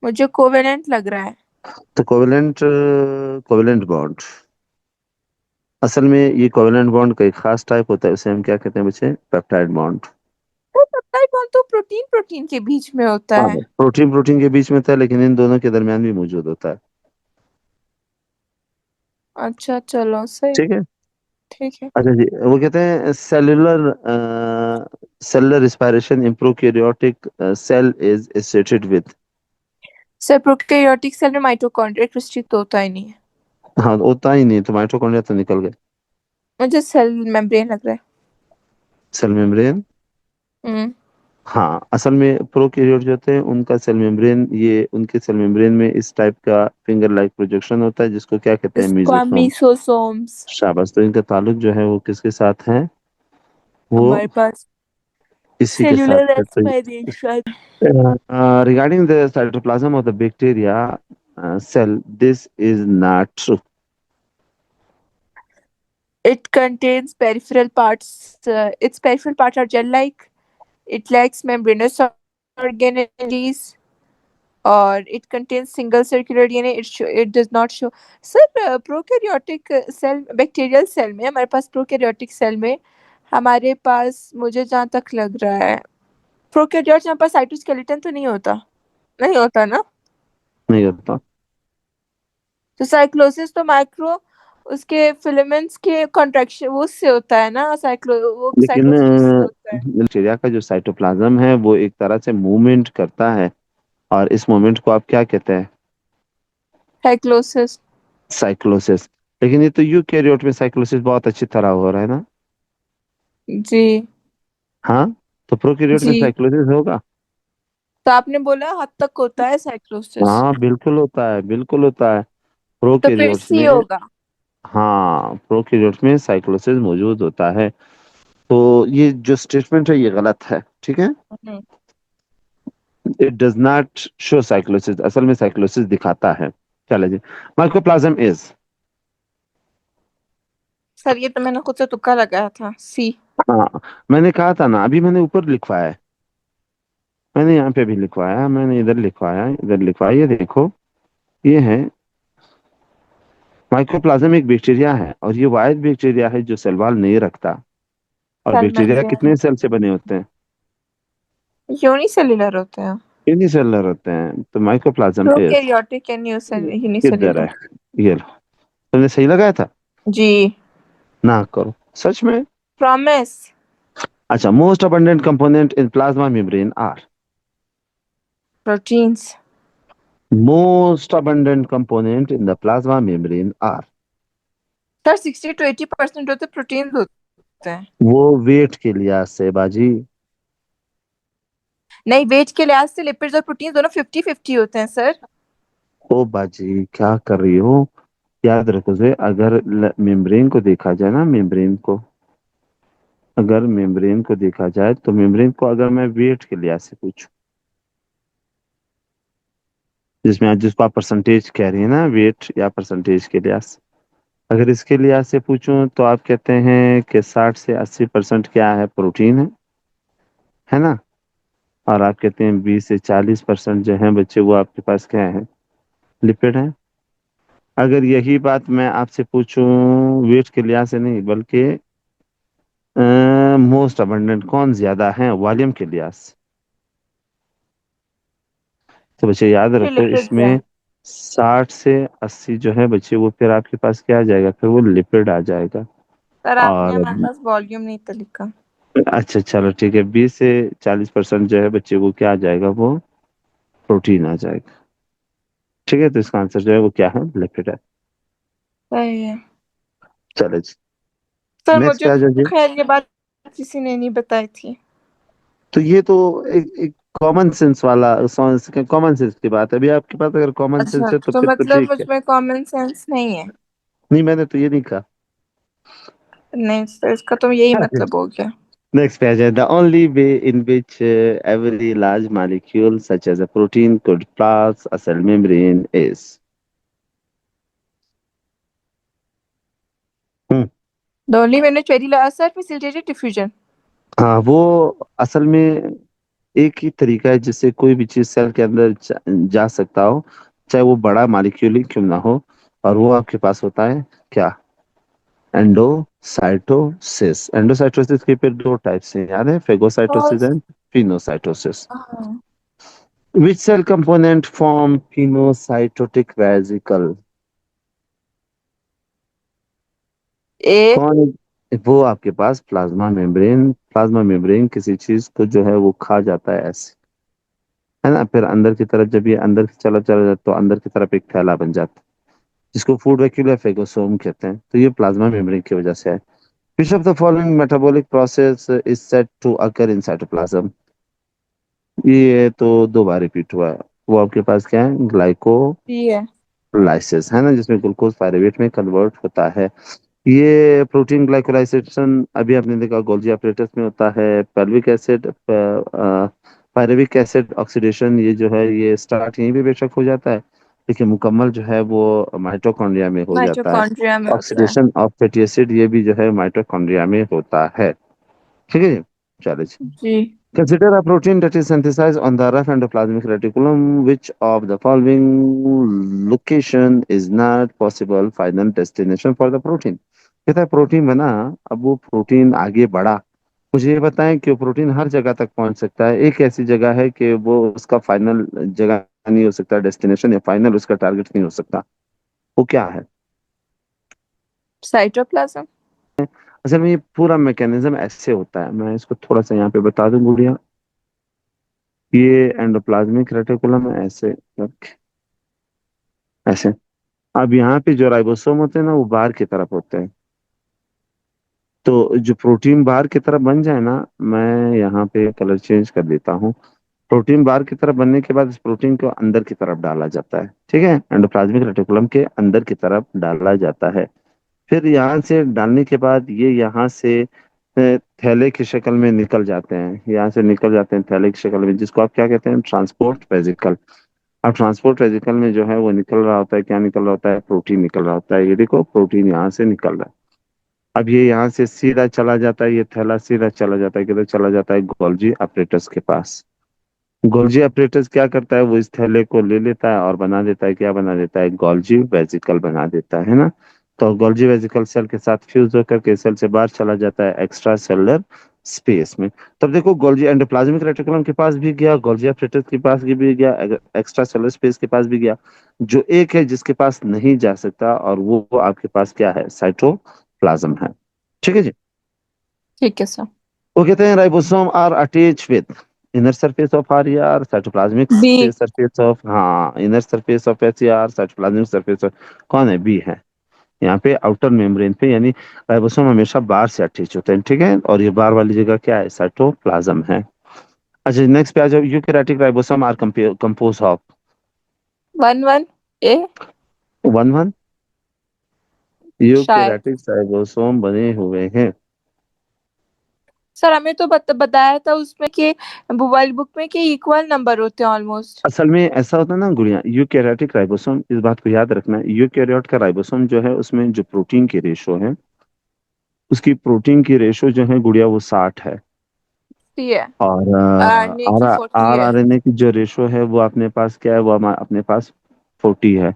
मुझे कोवेलेंट लग रहा है। तो कोवेलेंट, कोवेलेंट बॉन्ड, असल में ये कोवेलेंट बॉन्ड का एक खास टाइप होता है, उसे हम क्या कहते हैं बच्चे? Peptide bond. तो पेप्टाइड बॉन्ड तो प्रोटीन प्रोटीन के बीच में होता हाँ, है। प्रोटीन प्रोटीन के बीच में था, लेकिन इन दोनों के दरमियान भी मौजूद होता है। अच्छा चलो सही। ठीक है, ठीक है। अच्छा जी, वो कहते हैं cellular, cellular respiration in prokaryotic cell is associated with. Sir prokaryotic cell में माइटोकॉन्ड्रिया क्रिस्टल तो होता ही नहीं है। हाँ, होता ही नहीं, तो माइटोकॉन्ड्रिया तो निकल गए। मुझे सेल मेम्ब्रेन लग रहा सेल मेम्ब्रेन, है। हाँ, असल में प्रोकैरियोट जो होते हैं उनका सेल मेम्ब्रेन, ये उनके सेल मेम्ब्रेन में इस टाइप का फिंगर लाइक प्रोजेक्शन होता है, जिसको क्या कहते हैं? इसको मीजोसोम। मीसोसोम्स। शाबाश, तो इनका ताल्लुक जो है वो किसके साथ है? वो हमारे पास इसी के साथ सेल्यूलर है। तो respiration. Regarding the cytoplasm of the bacteria cell, this is not true. It contains peripheral parts. Its peripheral parts are gel-like. It lacks membranous organelles, or it contains single circular DNA. It does not show. Sir prokaryotic cell, bacterial cell में हमारे पास, prokaryotic cell में हमारे पास, मुझे जहाँ तक लग रहा है, प्रोकैरियोट्स में हमारे पास साइटोस्केलेटन तो नहीं होता। नहीं होता ना? नहीं होता, तो साइक्लोसिस तो माइक्रो, उसके फिलामेंट्स के कॉन्ट्रैक्शन वो उससे होता है ना, वो लेकिन साइक्लोसिस उससे होता है। बैक्टीरिया का जो साइटोप्लाज्म है वो एक तरह से मूवमेंट करता है, और इस मूवमेंट को आप क्या कहते हैं? साइक्लोसिस। साइक्लोसिस। लेकिन ये तो यूकेरियोट में साइक्लोसिस बहुत अच्छी तरह हो रहा है ना। जी। हाँ, तो प्रोकैरियोट में जी। साइक्लोसिस होगा? तो आपने बोला हद तक होता है साइक्लोसिस। हाँ, बिल्कुल होता है, बिल्कुल होता है तो फिर प्रोकैरियोट्स सी में। होगा। हाँ, प्रोकैरियोट्स में साइक्लोसिस मौजूद होता है। तो ये जो स्टेटमेंट है ये गलत है। ठीक है, hmm. It does not show cyclosis, असल में साइक्लोसिस दिखाता है। चले जी, माइकोप्लाज्म इज, सर ये तो मैंने खुद से तुक्का लगाया था, सी। हाँ, मैंने कहा था ना, अभी मैंने ऊपर लिखवाया है, मैंने यहाँ पे भी लिखवाया, मैंने इधर लिखवाया, इधर लिखवाया, ये देखो, ये है माइकोप्लाज्म, एक बैक्टीरिया है, और ये वायद बैक्टीरिया है जो सेल वॉल नहीं रखता। और सेल बैक्टीरिया मेम्ब्रेन। कितने सेल से बने होते हैं? यूनिसेल्युलर होते हैं। यूनिसेलुलर होते हैं, तो माइकोप्लाज्म इज, प्रोकैरियोटिक एंड किधर यूनिसेल्युलर। है? ये लो, तुमने सही लगाया था जी। ना, करो सच में। प्रॉमिस। अच्छा, most abundant component in plasma membrane are, proteins. Most abundant component in the plasma membrane are। Sir 60 to 80% होते प्रोटीन होते हैं। वो वेट के लिहाज से बाजी। नहीं, वेट के लिहाज से लिपिड्स और प्रोटीन दोनों 50-50 होते हैं सर। ओ बाजी क्या कर रही हो। याद रखो से अगर मेम्ब्रेन को देखा जाए ना, मेम्ब्रेन को, अगर मेम्ब्रेन को देखा जाए तो मेम्ब्रेन को अगर मैं वेट के लिहाज से पूछूं, जिसमें आज जिसको आप परसेंटेज कह रही है ना, वेट या परसेंटेज के लिहाज से, अगर इसके लिहाज से पूछूं तो आप कहते हैं कि 60 से 80% क्या है, प्रोटीन है ना। और आप कहते हैं 20 से 40% जो है बच्चे वो आपके पास क्या है, लिपिड है। अगर यही बात मैं आपसे पूछूं वेट के लिहाज से नहीं बल्कि मोस्ट अबंडेंट कौन ज्यादा है वॉल्यूम के लिहाज से, तो बच्चे याद फिर रखो लिपिड्स हैं। इसमें 60 से 80 जो है बच्चे वो फिर आपके पास क्या आ जाएगा, फिर वो लिपिड आ जाएगा। सर आपने और हमारे पास वॉल्यूम नहीं था लिखा। अच्छा चलो ठीक है, 20 से 40% जो है बच्चे वो क्या आ जाएगा, वो प्रोटीन आ जाएगा। ठीक है, तो इसका आंसर जो है वो क्या है, लिपिड है। सही है। चलो जी, सर नेक्स्ट मुझे पे आ जाइए। खैर ये बात किसी ने नहीं बताई थी। तो ये तो एक कॉमन सेंस वाला, कॉमन सेंस की बात है। अभी आपके पास अगर कॉमन अच्छा, सेंस है तो तो फिर तो मतलब ठीक मुझ है। में कॉमन सेंस नहीं है। नहीं मैंने तो ये नहीं कहा। नहीं सर, इसका तो यही मतलब हो गया। Next page. The only way in which every large molecule, such as a protein, could pass a cell membrane is। Hmm. The only way in which very large sir facilitated diffusion. हाँ वो असल में एक ही तरीका है जिससे कोई भी चीज सेल के अंदर जा सकता हो, चाहे वो बड़ा मॉलिक्यूल ही क्यों ना हो। और वो आपके पास होता है क्या, एंडोसाइटोसिस। एंडोसाइटोसिस के फिर दो टाइप्स हैं, याद है, फेगोसाइटोसिस एंड पिनोसाइटोसिस। हाँ। Which cell component form pinocytotic vesicle? ए। कौन, वो आपके पास प्लाज्मा मेम्ब्रेन, प्लाज्मा मेम्ब्रेन किसी चीज को जो है वो खा जाता है ऐसे, है ना, फिर अंदर की तरफ जब ये अंदर चला चला जाता तो अंदर की तरफ एक थैला बन जाता है जिसको फूड वैक्यूल या फेगोसोम कहते हैं। तो ये प्लाज्मा मेम्ब्रेन की वजह से है। Which of the following metabolic process is said to occur in cytoplasm. ये तो दो बार रिपीट हुआ है। वो आपके पास क्या है, बी है। ग्लाइकोलाइसिस, है ना, जिसमें ग्लूकोज पायरुवेट में कन्वर्ट होता है। ये प्रोटीन ग्लाइकोलाइजेशन अभी आपने देखा गोल्जी apparatus में होता है। Pelvic acid, pyruvic acid oxidation ये जो है ये स्टार्ट यहीं पे बेशक हो जाता है, लेकिन मुकम्मल जो है वो माइटोकॉन्ड्रिया में हो जाता है। माइटोकॉन्ड्रिया में होता है। ऑक्सीडेशन ऑफ फैटी एसिड ये भी जो है माइटोकॉन्ड्रिया में होता है। ठीक है जी, चलो जी। जी। Consider a protein that is synthesized on the rough endoplasmic reticulum. Which of the following location is not possible final destination for the protein? कहता है प्रोटीन बना, अब वो प्रोटीन आगे बढ़ा, मुझे ये बताएं कि वो प्रोटीन हर जगह तक पहुंच सकता है, एक ऐसी जगह है कि वो उसका फाइनल जगह नहीं हो सकता, डेस्टिनेशन या फाइनल उसका टारगेट नहीं हो सकता, वो क्या है। साइटोप्लाज्म। असल में ये पूरा मैकेनिज्म ऐसे होता है, मैं इसको थोड़ा सा यहाँ पे बता दूं गुड़िया। ये एंडोप्लाज्मिक रेटिकुलम ऐसे ऐसे, अब यहाँ पे जो राइबोसोम होते हैं ना वो बाहर की तरफ होते हैं। तो जो प्रोटीन बाहर की तरफ बन जाए ना, मैं यहाँ पे कलर चेंज कर देता हूँ। प्रोटीन बाहर की तरफ बनने के बाद इस प्रोटीन को अंदर की तरफ डाला जाता है, ठीक है, एंडोप्लाज्मिक रेटिकुलम के अंदर की तरफ डाला जाता है। फिर यहाँ से डालने के बाद ये यहाँ से थैले की शक्ल में निकल जाते हैं, यहाँ से निकल जाते हैं थैले की शक्ल में, जिसको आप क्या कहते हैं, ट्रांसपोर्ट वेजिकल। अब ट्रांसपोर्ट वेजिकल में जो है वो निकल रहा होता है, क्या निकल रहा होता है, प्रोटीन निकल रहा होता है। ये देखो प्रोटीन यहाँ से निकल रहा है। अब ये यहाँ से सीधा चला जाता है, ये थैला सीधा चला जाता है, किधर चला जाता है, गोल्जी अपरेटस के पास। गोल्जी अपरेटस क्या करता है, वो इस थैले को ले लेता है और बना देता है, क्या बना देता है, गोल्जी वेजिकल बना देता है ना। तो गोल्जी वेजिकल सेल के साथ फ्यूज होकर के सेल से बाहर चला जाता है एक्स्ट्रा सेलुलर स्पेस में। तब देखो गोल्जी एंडोप्लाज्मिक रेटिकुलम के पास भी गया, गोल्जी अपरेटस के पास भी गया, एक्स्ट्रा सेलुलर स्पेस के पास भी गया। जो एक है जिसके पास नहीं जा सकता और वो आपके पास क्या है, साइटोप्लाज्म है। ठीक है जी। ठीक है सर। वो कहते हैं ribosome are attach with. Inner surface of RER, cytoplasmic B. Surface of, हाँ, inner surface of HER, cytoplasmic surface of, कौन है? बी है। यहाँ पे आउटर मेम्ब्रेन पे, यानी राइबोसोम हमेशा बार से अटैच होते हैं, ठीक है, और ये बार वाली जगह क्या है? साइटोप्लाज्म है। अच्छा, नेक्स्ट पे आ जाओ। Eukaryotic ribosome are compose of 1 1 A. 1 1। शायद यूकैरियोटिक राइबोसोम बने हुए हैं। सर हमें तो बताया था उसमें कि मोबाइल बुक में कि इक्वल नंबर होते हैं ऑलमोस्ट। असल में ऐसा होता है ना गुड़िया, यूकैरियोटिक राइबोसोम, इस बात को याद रखना है, यूकैरियोट का राइबोसोम जो है उसमें जो प्रोटीन की रेशो है, उसकी प्रोटीन की रेशो जो है गुड़िया वो 60 है। सी है। और आरएनए की 40 आर है। आर एन ए की जो रेशो है वो अपने पास क्या है? वो अपने पास 40 है।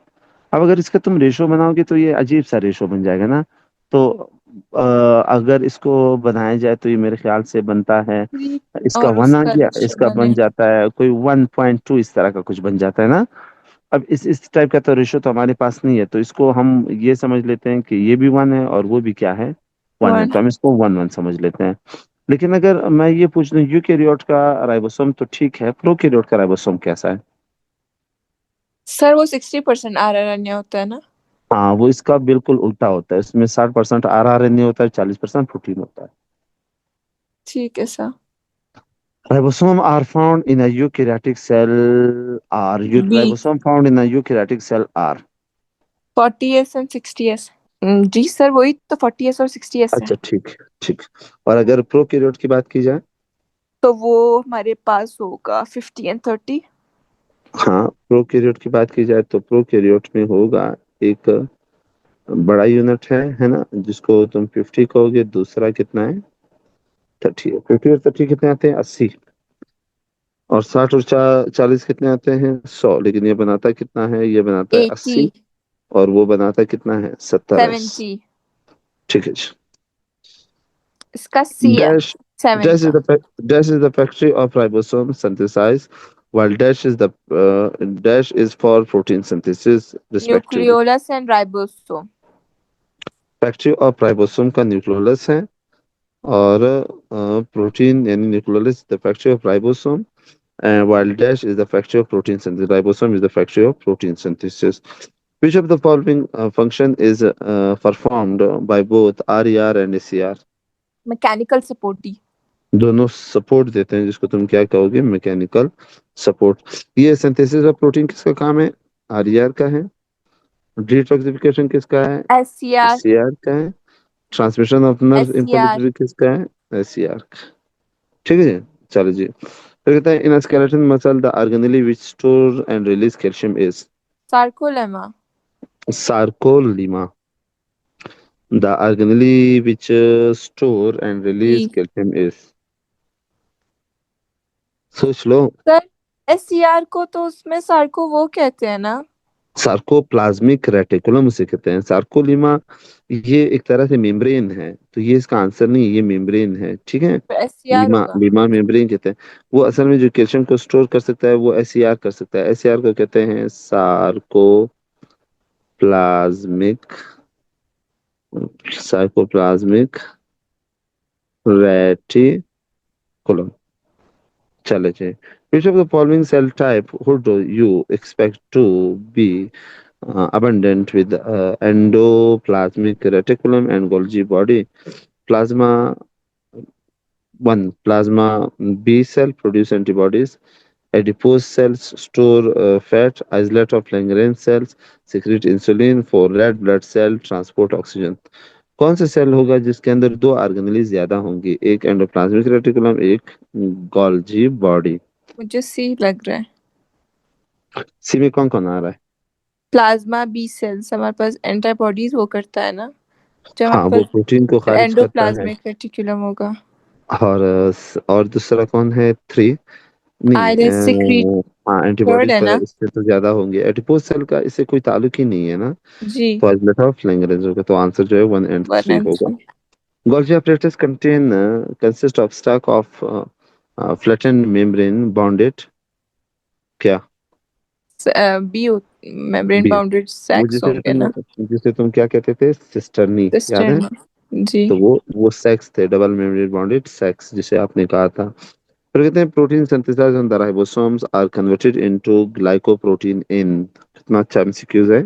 अब अगर इसका तुम रेशो बनाओगे तो ये अजीब सा रेशो बन जाएगा ना। तो अगर इसको बनाया जाए तो ये मेरे ख्याल से बनता है, इसका और 1 आ उसका गया, रेशो इसका बन बने। जाता है कोई 1.2, इस तरह का कुछ बन जाता है ना। अब इस टाइप का तो रेशो तो हमारे पास नहीं है, तो इसको हम ये समझ लेते हैं कि ये भी 1 है और वो भी क्या है? 1 है, वन। तो हम इसको 1 1 समझ लेते हैं। लेकिन अगर मैं ये पूछ लूं यूकैरियोट का राइबोसोम तो ठीक है, प्रोकैरियोट का राइबोसोम कैसा है? सर वो 60% आरएनए होता है ना। हाँ, वो इसका बिल्कुल उल्टा होता है, इसमें 60% आर आर एन ए होता है, 40% प्रोटीन होता है। ठीक है sir. Ribosome are found in a eukaryotic cell, are B. Ribosome found in a eukaryotic cell are. 40s and 60s। जी सर वही तो 40s और 60s है। अच्छा, ठीक ठीक। और अगर प्रोकैरियोट की बात की जाए? तो वो हमारे पास होगा 50 एंड 30। हाँ, प्रोकैरियोट की बात की जाए तो प्रोकैरियोट में होगा एक बड़ा यूनिट है ना, जिसको तुम 50 कहोगे, दूसरा कितना है? 30 है। 50 और 30 कितने आते हैं? 80। और 60 और 40 कितने आते हैं? 100। लेकिन ये बनाता कितना है? ये बनाता है 80। 80। और वो बनाता कितना है? 70 है। 70। ठीक है जी। इसका सी है। डैश 7 डैश इज का। The dash is the factory of ribosome synthesize, while dash is for protein synthesis respectively. Nucleolus and ribosome. Factory of ribosome का न्यूक्लियोलस है, और प्रोटीन यानी nucleolus the factory of ribosome, while dash is the factory of protein synthesis. Ribosome is the factory of protein synthesis. Which of the following function is performed by both RER and SCR? Mechanical support. दोनों support देते हैं, जिसको तुम क्या कहोगे? Mechanical support. ये synthesis of protein किसका काम है? RER का है। डिटॉक्सिफिकेशन किसका है? S C are. SCR का है। ट्रांसमिशन ऑफ एस नर्व सी इम्पल्स आर। भी किसका है? SCR का। ठीक है जी। चलो जी, फिर कहता है in skeleton muscle the organelle which store and release calcium is sarcolemma. sarcolemma. The organelle which store and B. release calcium is, सोच लो। सर एस सी आर को तो उसमें सार्को वो कहते हैं ना। सार्कोप्लाज्मिक रेटिकुलम उसे कहते हैं। सार्कोलीमा ये एक तरह से मेम्ब्रेन है, तो ये इसका आंसर नहीं है, ये मेम्ब्रेन है, ठीक है। तो एस सी आर लीमा होगा। लीमा मेम्ब्रेन कहते हैं। वो असल में जो कैल्शियम को स्टोर कर सकता है वो एससीआर कर सकता है। एससीआर को कहते हैं सार्कोप्लाज्मिक रेटिकुलम। चले जी। Which of the following cell type would you expect to be abundant with endoplasmic reticulum and Golgi body? Plasma 1. Plasma B cell produce antibodies. Adipose cells store fat. Islet of Langerhans cells secrete insulin. For red blood cell transport oxygen. कौन सा cell होगा जिसके अंदर दो organelle ज्यादा होंगी? एक endoplasmic reticulum, एक गोल्जी बॉडी। मुझे सी लग रहा है। सी में कौन कौन आ रहा है? प्लाज्मा बी सेल्स हमारे पास एंटीबॉडीज वो करता है ना जो हाँ, हमारे वो प्रोटीन को पर खारिज करता है। एंडोप्लाज्मिक रेटिकुलम होगा। और दूसरा कौन है? 3। नहीं, आयरस हाँ, सिक्रीटोर्ड एंटीबॉडीज है तो ना। इससे तो ज्यादा होंगे। एडिपोज सेल का इससे कोई ताल्लुक ही नहीं है ना। जी। तो आइसोलेट ऑफ लैंगरेंज होगा, तो आंसर जो है 1 and 3 होगा। 1 and 3। Golgi apparatus contain consist of stack of flattened membrane bonded, क्या? B membrane B. बाउंडेड वो सैक्स होंगे ना। जिसे तुम क्या कहते थे? सिस्टर्नी, याद है? सिस्टर्न। जी। तो वो सेक्स थे, डबल मेम्ब्रेन बॉन्डेड सेक्स जिसे आपने कहा था। फिर कहते हैं protein synthesize on the ribosomes are converted into glycoprotein in. कितना अच्छा एमसीक्यूज है।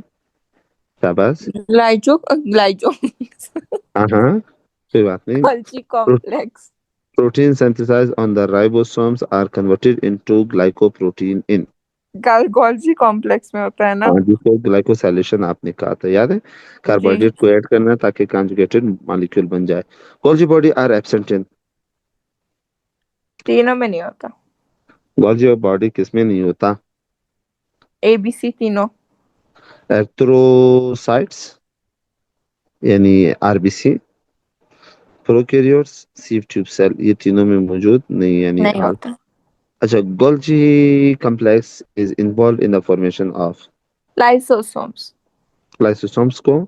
शाबाश। ग्लाइजो ग्लाइजो हाँ हाँ, कोई बात नहीं। Golgi complex. Protein synthesized on the ribosomes are converted into glycoprotein in। Golgi complex में होता है ना। हाँ, जिसको ग्लाइकोसाइलेशन आपने कहा था, याद है। जी। कार्बोहाइड्रेट को ऐड करना है ताकि कंजुगेटेड मॉलिक्यूल बन जाए। Golgi body are absent in. तीनों में नहीं होता। गोल्जी बॉडी किसमें नहीं होता? ABC तीनों। एरिथ्रोसाइट्स यानी RBC, prokaryotes, sieve tube cell, ये तीनों में मौजूद नहीं यानी नहीं आर। होता। अच्छा, Golgi complex is involve in the formation of lysosomes. Lysosomes को।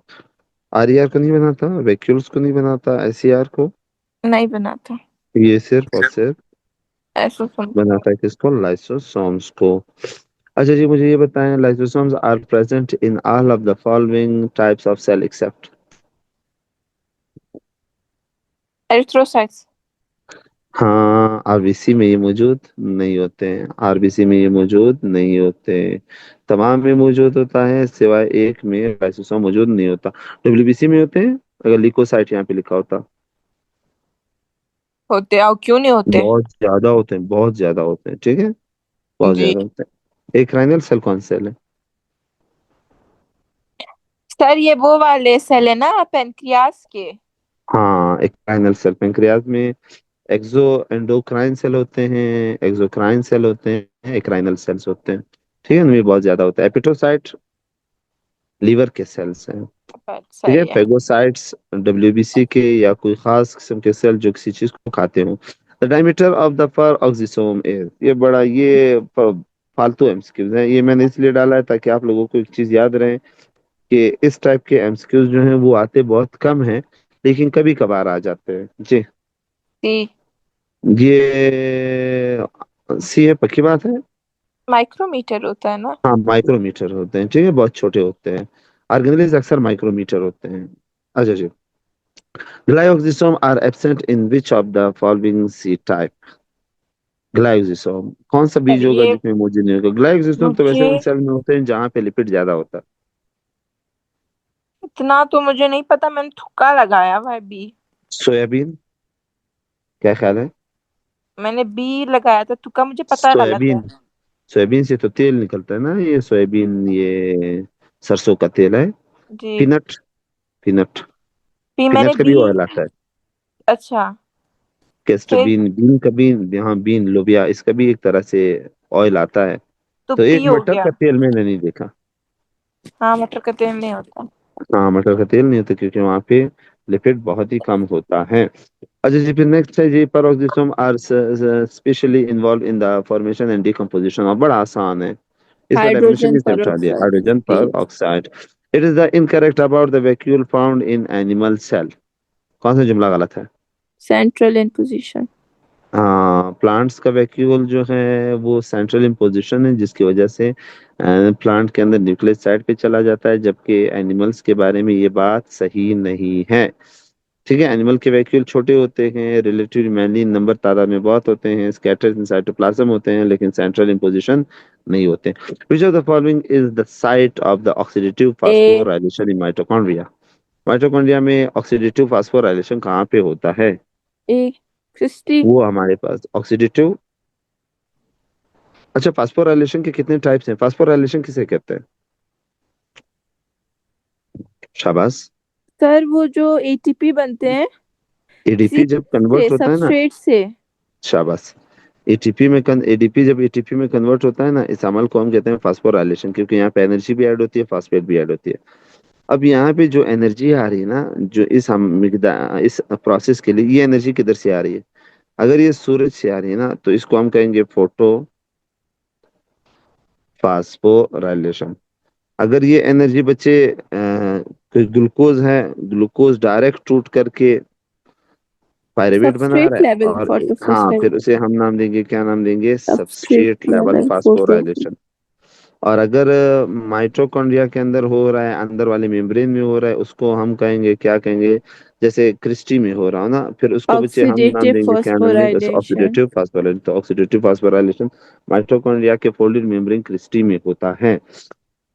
आरईआर को नहीं बनाता, वैक्यूल्स को नहीं बनाता, एसईआर को। नहीं बनाता। ये सिर्फ और सिर्फ एसोसोम। बनाता है किसको? लाइसोसोम्स को। अच्छा जी, मुझे ये बताएं, lysosomes are present in all of the following types of cell except. Erythrocytes. हाँ, आरबीसी में ये मौजूद नहीं होते हैं, आरबीसी में ये मौजूद नहीं होते। तमाम में मौजूद होता है सिवाय एक में लाइसोसोम मौजूद नहीं होता। डब्ल्यूबीसी में होते हैं, अगर लिकोसाइट यहाँ पे लिखा होता। होते और क्यों नहीं होते। बहुत ज्यादा होते हैं, बहुत ज्यादा होते हैं, ठीक है। बहुत जी। ज्यादा होते हैं। एक राइनल सेल कौन सेल है? सर ये वो वाले सेल है ना पेनक्रियास के। हाँ, एक राइनल सेल पेंक्रियाज में एक्सो एंडोक्राइन सेल होते हैं, एक्सोक्राइन सेल होते हैं, एक राइनल सेल्स होते हैं। ठीक है, इनमें बहुत ज्यादा होता है। एपिटोसाइट लीवर के सेल्स हैं। ठीक है। सही है। फेगोसाइट्स डब्ल्यूबीसी के या कोई खास किस्म के सेल जो किसी चीज को खाते हो। द डायमीटर ऑफ द पर ऑक्सिसोम इज, ये बड़ा ये फालतू एमसीक्यूज है, ये मैंने इसलिए डाला है ताकि आप लोगों को एक चीज याद रहे कि इस टाइप के एमसीक्यूज जो हैं वो आते बहुत कम हैं, लेकिन कभी कभार आ जाते हैं जी। सी। ये सी है, पक्की बात है। माइक्रोमीटर होता है ना। हाँ, माइक्रोमीटर होते हैं, ठीक है, बहुत छोटे होते हैं। ऑर्गेनेल्स अक्सर माइक्रोमीटर होते हैं। अच्छा जी, glyoxysome are absent in which of the following C type. Glyoxysome कौन सा सर बीज होगा ये जिसमें मौजूद नहीं होगा? ग्लाइकोजिसोम तो मुझे वैसे उन सेल में होते हैं जहाँ पे लिपिड ज्यादा होता है। इतना तो मुझे नहीं पता, मैंने तुक्का लगाया भाई बी। सोयाबीन, क्या ख्याल है? मैंने बी लगाया था, तुक्का, मुझे पता गलत है। सोयाबीन, सोयाबीन से तो तेल निकलता है ना, ये सोयाबीन ये सरसों का तेल है। जी। पीनट, पीनट, बी मैंने पीनट का बी। भी ऑयल आता है। अच्छा। कैस्टर फिर बीन, बीन का बीन, हाँ बीन लोबिया, इसका भी एक तरह से ऑयल आता है। तो तो पी एक हो मटर गया। का तेल मैंने नहीं देखा। हाँ मटर का तेल नहीं होता। हाँ, मटर का तेल नहीं होता क्योंकि वहाँ पे लिपिड बहुत ही कम होता है। अच्छा जी, फिर नेक्स्ट है जी, peroxisome are specially involve in the formation and decomposition. और बड़ा आसान है, इसका डेफिनेशन हाइड्रोजन इसने उठा लिया, पेरोक्साइड। हाइड्रोजन जी। पर oxide. It is the incorrect about the vacuole found in animal cell. कौन सा जुमला गलत है? Central in position. हाँ, प्लांट्स का वैक्यूल जो है वो सेंट्रल इम्पोजिशन है, जिसकी वजह से प्लांट के अंदर न्यूक्लियस साइड पे चला जाता है, जबकि एनिमल्स के बारे में ये बात सही नहीं है। ठीक है, एनिमल के वैक्यूल छोटे होते हैं, रिलेटिवली मैनली नंबर तादाद में बहुत होते हैं, स्कैटर्ड इन साइटोप्लाज्म होते हैं, लेकिन सेंट्रल इम्पोजिशन नहीं होते। विच of the following is the site of the oxidative A. Phosphorylation in mitochondria? Mitochondria में ऑक्सीडेटिव फास्फोराइलेशन कहाँ पे होता है? ए 60। वो हमारे पास ऑक्सीडेटिव। अच्छा, फास्फोराइलेशन के कितने टाइप्स हैं? फास्फोराइलेशन किसे कहते हैं? शाबाश। सर वो जो एटीपी बनते हैं किसी एडीपी जब से कन्वर्ट होता है ना, सबस्ट्रेट से। शाबाश। एटीपी में एडीपी जब एटीपी में कन्वर्ट होता है ना, इस अमल को हम कहते हैं फास्फोराइलेशन, क्योंकि यहाँ पे एनर्जी भी ऐड होती है, फास्फेट भी ऐड होती है। अब यहाँ पे जो एनर्जी आ रही है ना, जो इस हम इस प्रोसेस के लिए, ये एनर्जी किधर से आ रही है? अगर ये सूरज से आ रही है ना, तो इसको हम कहेंगे फोटो फास्फोराइलेशन। अगर ये एनर्जी बच्चे कोई ग्लूकोज है, ग्लूकोज डायरेक्ट टूट करके पायरुवेट बना रहा सबस्ट्रेट है, लेवल और हाँ, फिर फोटोसिंथेसिस। उसे हम नाम देंगे, क्या नाम देंगे? Substrate substrate level level photo. Phosphorylation. और अगर माइटोकॉन्ड्रिया के अंदर हो रहा है, अंदर वाले मेम्ब्रेन में हो रहा है, उसको हम कहेंगे, क्या कहेंगे? जैसे क्रिस्टी में हो रहा हो ना, फिर उसको बच्चे हम नाम ऑक्सीडेटिव देंगे, क्या नाम देंगे? फॉस्फोराइलेशन। Oxidative phosphorylation. तो ऑक्सीडेटिव फास्फोराइलेशन माइटोकॉन्ड्रिया के फोल्डेड मेम्ब्रेन क्रिस्टी में होता है।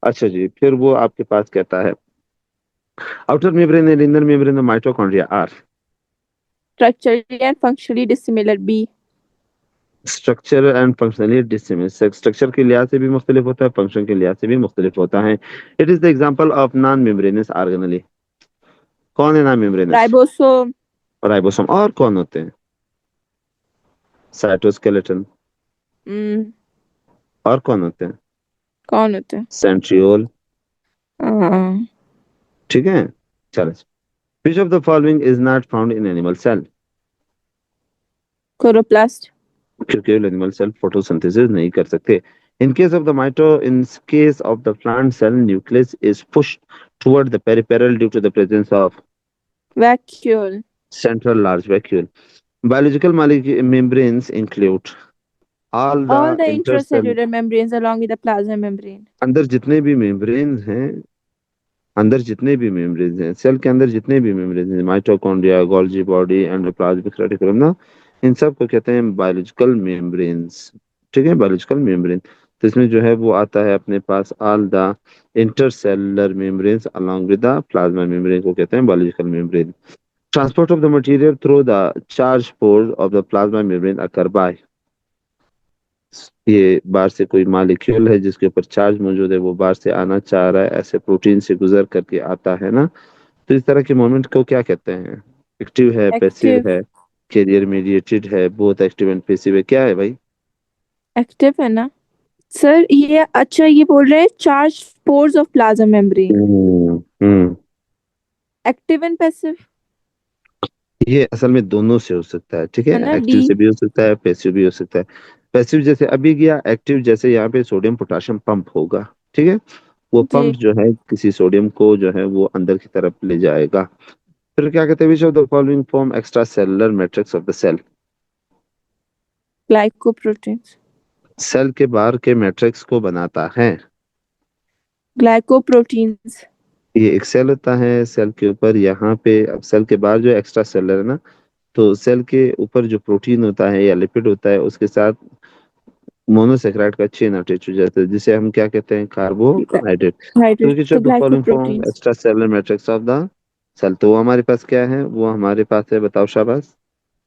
अच्छा जी, फिर वो आपके पास कहता है outer membrane and inner membrane of mitochondria are structurally and functionally dissimilar B. Structure and functionally dissimilar. Structure के लिहाज से भी मुख्तलिफ होता है, फंक्शन के लिहाज से भी मुख्तलिफ होता है। It is the example of non membranes organelle. कौन है नॉन मेम्ब्रेनस? राइबोसोम। राइबोसोम। और कौन होते हैं? साइटोस्केलेटन। हम्म। और कौन होते हैं? कौन होते हैं? सेंट्रियोल। हाँ। ठीक है, चलो। Which of the following is not found in animal cell? Chloroplast. क्योंकि एनिमल सेल फोटोसिंथेसिस नहीं कर सकते। In case of the mito in case of the plant cell nucleus is pushed toward the peripheral due to the presence of vacuole. central large vacuole. Biological membranes include all All the the intercell। intracellular membranes along with the plasma membrane. अंदर जितने भी membranes हैं, अंदर जितने भी membranes हैं, cell के अंदर जितने भी मेम्ब्रेन्स हैं, mitochondria, Golgi body, endoplasmic reticulum ना, इन सब को कहते हैं बायोलॉजिकल मेम्ब्रेन्स। ठीक है, बायोलॉजिकल मेम्ब्रेन। तो इसमें जो है वो आता है अपने पास all the intercellular membranes along with the plasma membrane को कहते हैं biological membrane. Transport of the material through the charge pore of the plasma membrane occur by। ये बाहर से कोई मॉलिक्यूल है जिसके ऊपर चार्ज मौजूद है, वो बाहर से आना चाह रहा है, ऐसे प्रोटीन से गुजर करके आता है ना। तो इस तरह के मोमेंट को क्या कहते हैं? एक्टिव है, पैसिव एक्टिव। है, कैरियर मीडिएटेड है, बोथ एक्टिव एंड पैसिव है, क्या है भाई? एक्टिव है ना सर ये? अच्छा ये बोल रहे हैं charge pores of plasma membrane. Hmm. Active and passive. ये असल में दोनों से हो सकता है, ठीक है, है ना डी। एक्टिव से भी हो सकता है, पैसिव भी हो सकता है। पैसिव जैसे अभी गया, एक्टिव जैसे यहाँ पे सोडियम पोटाशियम पंप होगा, ठीक है, वो पंप जी। जो है किसी सोडियम को जो है वो अंदर की तरफ ले जाएगा। फिर क्या कहते हैं? Which of the following form extra cellular matrix of the cell? Glycoproteins. Cell के बाहर के मैट्रिक्स को बनाता है। ग्लाइकोप्रोटीन्स। ये एक सेल होता है, सेल के ऊपर यहाँ पे, अब सेल के बाहर जो एक्स्ट्रा सेलुलर है ना, तो सेल के ऊपर जो प्रोटीन होता है या लिपिड होता है उसके साथ मोनोसेक्राइड का चेन अटैच हो जाता है, जिसे हम क्या कहते हैं? कार्बोहाइड्रेट। तो हाइड्रेट विच तो of the following form glycoproteins. Extra cellular matrix of the cell? तो वो हमारे पास क्या है? वो हमारे पास है, बताओ शाबाश।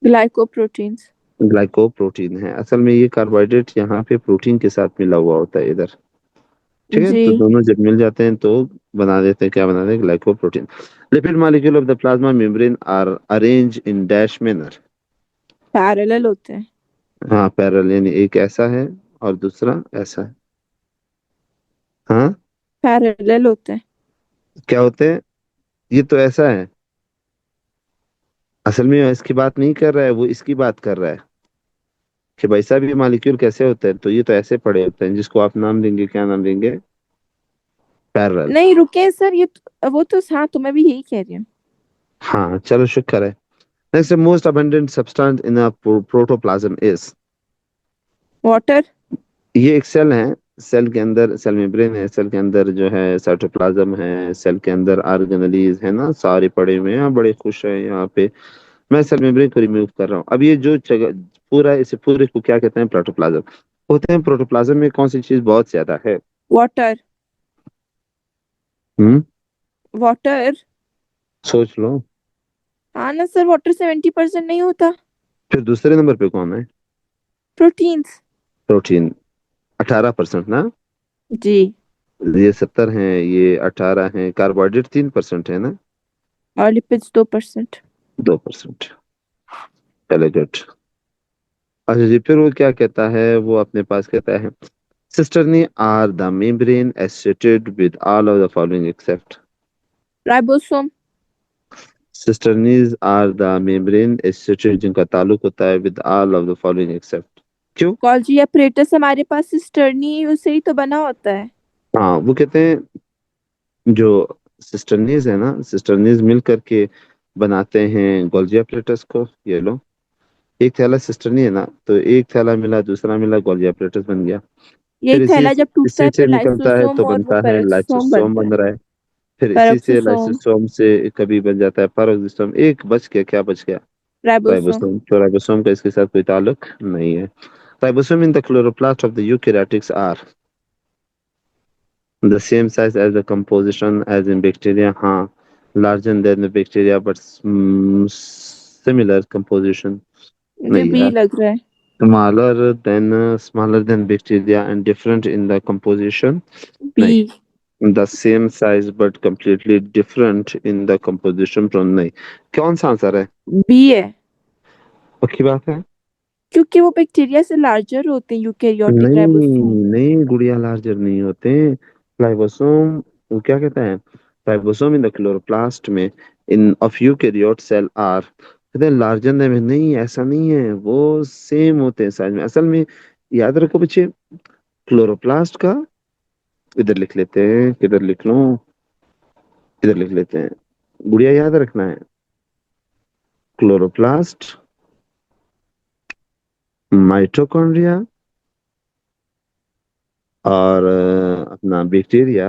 ग्लाइकोप्रोटीन्स। ग्लाइकोप्रोटीन है। असल में ये कार्बोहाइड्रेट यहाँ पे प्रोटीन के साथ मिला हुआ होता है इधर, ठीक है, जी। तो दोनों जब मिल जाते हैं तो बना देते हैं, क्या बना देते हैं? Glycoprotein. Lipid molecule of the plasma membrane are arrange in dash manner. Parallel होते हैं। हाँ, पैरेलल, यानी एक ऐसा है और दूसरा ऐसा है। हाँ, पैरेलल होते हैं। क्या होते हैं? ये तो ऐसा है, असल में इसकी बात नहीं कर रहा है, वो इसकी बात कर रहा है कि भाई साहब ये मॉलिक्यूल कैसे होते हैं, तो ये तो ऐसे पड़े होते हैं, जिसको आप नाम देंगे, क्या नाम देंगे? पैरेलल। नहीं रुके सर वो तो हाँ तो मैं भी यही कह रही हूँ। हाँ, चलो, शुक्र है। Next, most abundant substance in a protoplasm is. Water. ये एक सेल है, सेल के अंदर सेल मेम्ब्रेन है, सेल के अंदर जो है साइटोप्लाज्म है, सेल के अंदर ऑर्गेनेलीज है ना, सारे पड़े हुए हैं, बड़े खुश है यहाँ पे। मैं सेल मेम्ब्रेन को रिमूव कर रहा हूँ। अब ये जो जगह पूरा, इसे पूरे को क्या कहते हैं? प्रोटोप्लाज्म होते हैं। प्रोटोप्लाज्म में कौन सी चीज बहुत ज्यादा है? वाटर। हम्म, वाटर। सोच लो। हाँ ना सर वाटर 70% नहीं होता। फिर दूसरे नंबर पे कौन है? प्रोटीन्स। प्रोटीन, 18% ना। जी। ये 70 है, ये 18 है। कार्बोहाइड्रेट 3% है ना। और लिपिड्स 2%। 2%। चलो, गुड। अच्छा जी, फिर वो क्या कहता है? वो अपने पास कहता है cisternae are the membrane associated with all of the following except. Ribosome. Cisternae are the membrane associated, जिनका ताल्लुक होता है with all of the following except. क्यों? गोल्जी एपरेटस हमारे पास सिस्टर्नी उससे ही तो बना होता है। हाँ, वो कहते हैं जो सिस्टर्नीज है ना, सिस्टर्नीज मिल करके बनाते हैं गोल्जी एपरेटस को। ये लो, एक थैला सिस्टर्नी है ना, तो एक थैला मिला, दूसरा मिला, गोल्जी एपरेटस बन गया। यही फिर इसी थैला जब टूटता इसी है से फिर निकलता है लाइसोसोम तो और वो बनता है पेरोक्सोम लाइसोसोम बनता है। बन रहा है। फिर इसी से पेरोक्सिसोम, लाइसोसोम से कभी बन जाता है पेरोक्सिसोम। एक बच गया, क्या बच गया? राइबोसोम। राइबोसोम। तो राइबोसोम का इसके साथ कोई ताल्लुक नहीं है। Ribosome in the chloroplast of the eukaryotics are the same size as the composition as in bacteria, हाँ, larger than the bacteria but similar composition। मुझे नहीं बी यार, लग रहा है। smaller than bacteria and different in the composition। B. नहीं, the same size but completely different in the composition from, नहीं। कौन सा आंसर है? बी है, पक्की बात है? क्योंकि वो बैक्टीरिया से लार्जर होते हैं यूकेरियोटिक राइबोसोम। नहीं नहीं, गुड़िया लार्जर नहीं होते। राइबोसोम, वो क्या कहते हैं, राइबोसोम इन द क्लोरोप्लास्ट में इन ऑफ यूकेरियोट सेल आर, कहते हैं लार्जर देन, नहीं ऐसा नहीं है, वो सेम होते हैं साइज में असल में। याद रखो बच्चे, क्लोरोप्लास्ट का, इधर लिख लेते हैं, किधर लिख लूं, इधर लिख लेते हैं, गुड़िया याद रखना है। क्लोरोप्लास्ट, माइटोकॉन्ड्रिया और अपना बैक्टीरिया,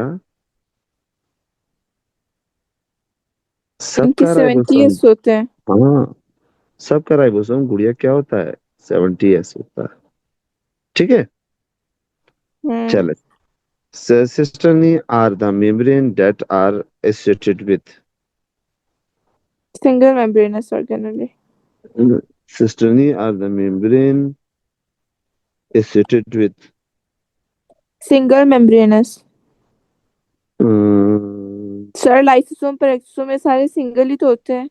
इनके सबका 70 राइबोसोम। एस होते हैं। हाँ, सबका राइबोसोम गुड़िया क्या होता है, 70s होता है। ठीक है, हम्म। चले। Cisternae are the membrane that are associated with, single membranes organelle. cisternae are the membrane associated with, single membranes. Um, sir lysosome पर एक्सोसोम में सारे सिंगल ही तो होते हैं।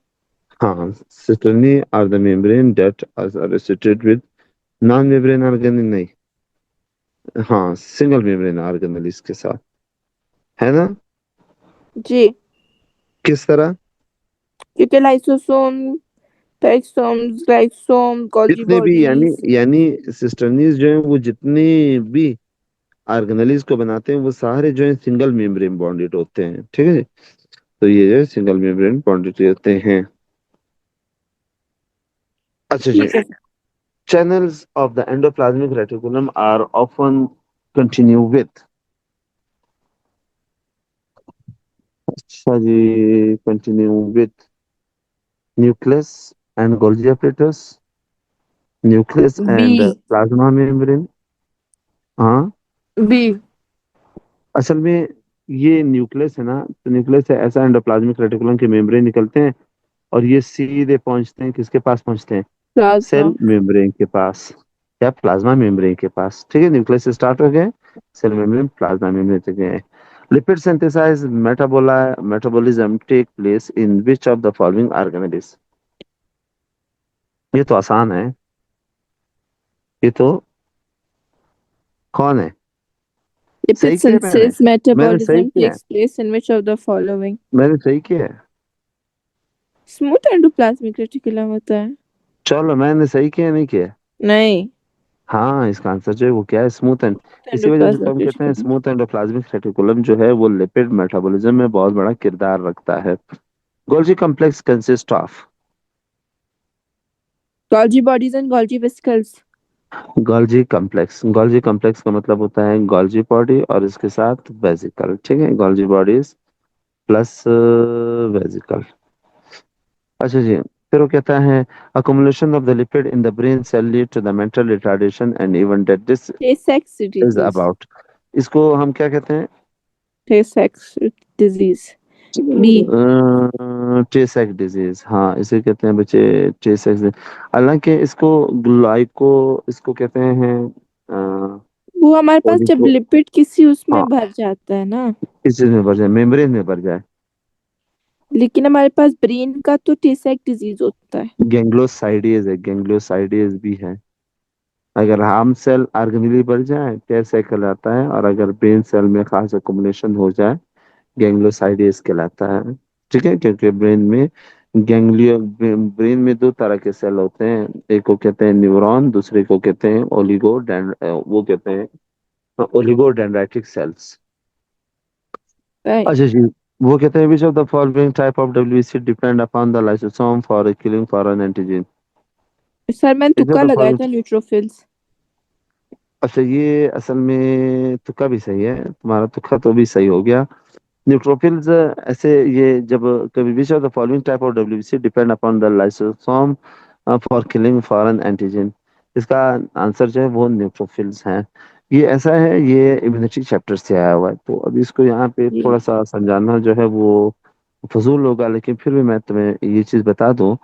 हाँ, cisternae are the membrane that are associated with non membrane organelle, नहीं, हाँ, single membrane organelle इसके साथ, है ना? जी। किस तरह? क्योंकि लाइसोसोम, पेरोक्सोम्स, ग्लाइसोम, गोल्गी जितने भी, यानी बॉडीज। यानी सिस्टर्नीज जो है वो जितने भी ऑर्गेनेलिज को बनाते हैं वो सारे जो है सिंगल मेम्ब्रेन बॉन्डेड होते हैं। ठीक है जी, तो ये जो है सिंगल मेम्ब्रेन बॉन्डेड होते हैं। अच्छा जी, ठीक है। channels of the endoplasmic reticulum are often continue with, अच्छा जी, continue with nucleus and Golgi apparatus, nucleus B. and plasma membrane। हाँ, बी। असल में ये न्यूक्लियस है ना, तो न्यूक्लियस से ऐसा एंडोप्लाज्मिक रेटिकुलम के मेम्ब्रेन निकलते हैं और ये सीधे पहुंचते हैं, किसके पास पहुंचते हैं? प्लाज्मा। सेल मेम्ब्रेन के पास या प्लाज्मा मेम्ब्रेन के पास। ठीक है, न्यूक्लियस से स्टार्ट हो गए, सेल मेम्ब्रेन, प्लाज्मा मेम्ब्रेन तक गए। Lipid synthesize metabolism take place in which of the following organelles? ये तो आसान है, ये तो कौन है? लिपिड सही किया मैंने? सिंथेसिस मैंने सही मेटाबॉलिज्म किया है? Takes place in which of the following? मैंने सही किया है? स्मूथ एंडोप्लाज्मिक रेटिकुलम होता है। चलो, मैंने सही किया नहीं किया? नहीं। हाँ, इसका आंसर जो है वो क्या है, स्मूथ एंड। इसी वजह से तो एंडोप्लाज्मिक हम कहते हैं रेटिकुलम। स्मूथ एंडोप्लाज्मिक रेटिकुलम जो है वो लिपिड मेटाबॉलिज्म में बहुत बड़ा किरदार रखता है। Golgi complex consist of, Golgi bodies and Golgi vesicles. Golgi complex का मतलब होता है गोल्जी बॉडी और इसके साथ वेसिकल। ठीक है, गोल्जी बॉडीज प्लस वेसिकल। अच्छा जी, फिर वो कहता है accumulation of the lipid in the brain cell lead to the mental retardation and even that this टे सेक्स is डिजीज। about, इसको हम क्या कहते हैं? टे सेक्स डिजीज। बी। टे सेक डिजीज, हाँ, इसे कहते हैं बच्चे टे सेक। हालांकि इसको ग्लाइको, इसको कहते हैं वो हमारे पास जब ओलिगो, लिपिड किसी हाँ, उसमें भर जाता है ना। किस चीज में भर जाए, मेम्ब्रेन में भर जाए। लेकिन हमारे पास ब्रेन का तो टे सेक डिजीज होता है। गेंग्लोसाइडियस है, गेंग्लोसाइडियस भी है। अगर हार्म सेल ऑर्गेनेली बढ़ जाए टे सेक कहलाता है, और अगर ब्रेन सेल में खास अकुमुलेशन हो जाए गैंग्लोसाइडियस कहलाता है। ठीक है, क्योंकि ब्रेन में दो तरह के सेल होते हैं, एक को कहते हैं न्यूरॉन, दूसरे को कहते हैं वो कहते हैं ओलिगो डेंड्राइटिक सेल्स। राइट। अच्छा जी, वो कहते हैं which of the following type of WBC depend upon the lysosome for killing for an antigen? Sir मैंने विच ऑफ तुक्का द लगाया फॉलोइंग, था न्यूट्रोफिल्स। अच्छा ये असल में तुक्का भी सही है, तुम्हारा तुक्का तो भी सही हो गया। न्यूट्रोफिल्स ऐसे ये जब कभी विच of the following type of WBC depend upon the lysosome for killing foreign antigen. इसका आंसर जो है वो न्यूट्रोफिल्स हैं। ये ऐसा है, ये इम्यूनिटी चैप्टर से आया हुआ है, तो अभी इसको यहाँ पे जी थोड़ा सा समझाना जो है वो फजूल होगा, लेकिन फिर भी मैं तुम्हें ये चीज बता दूं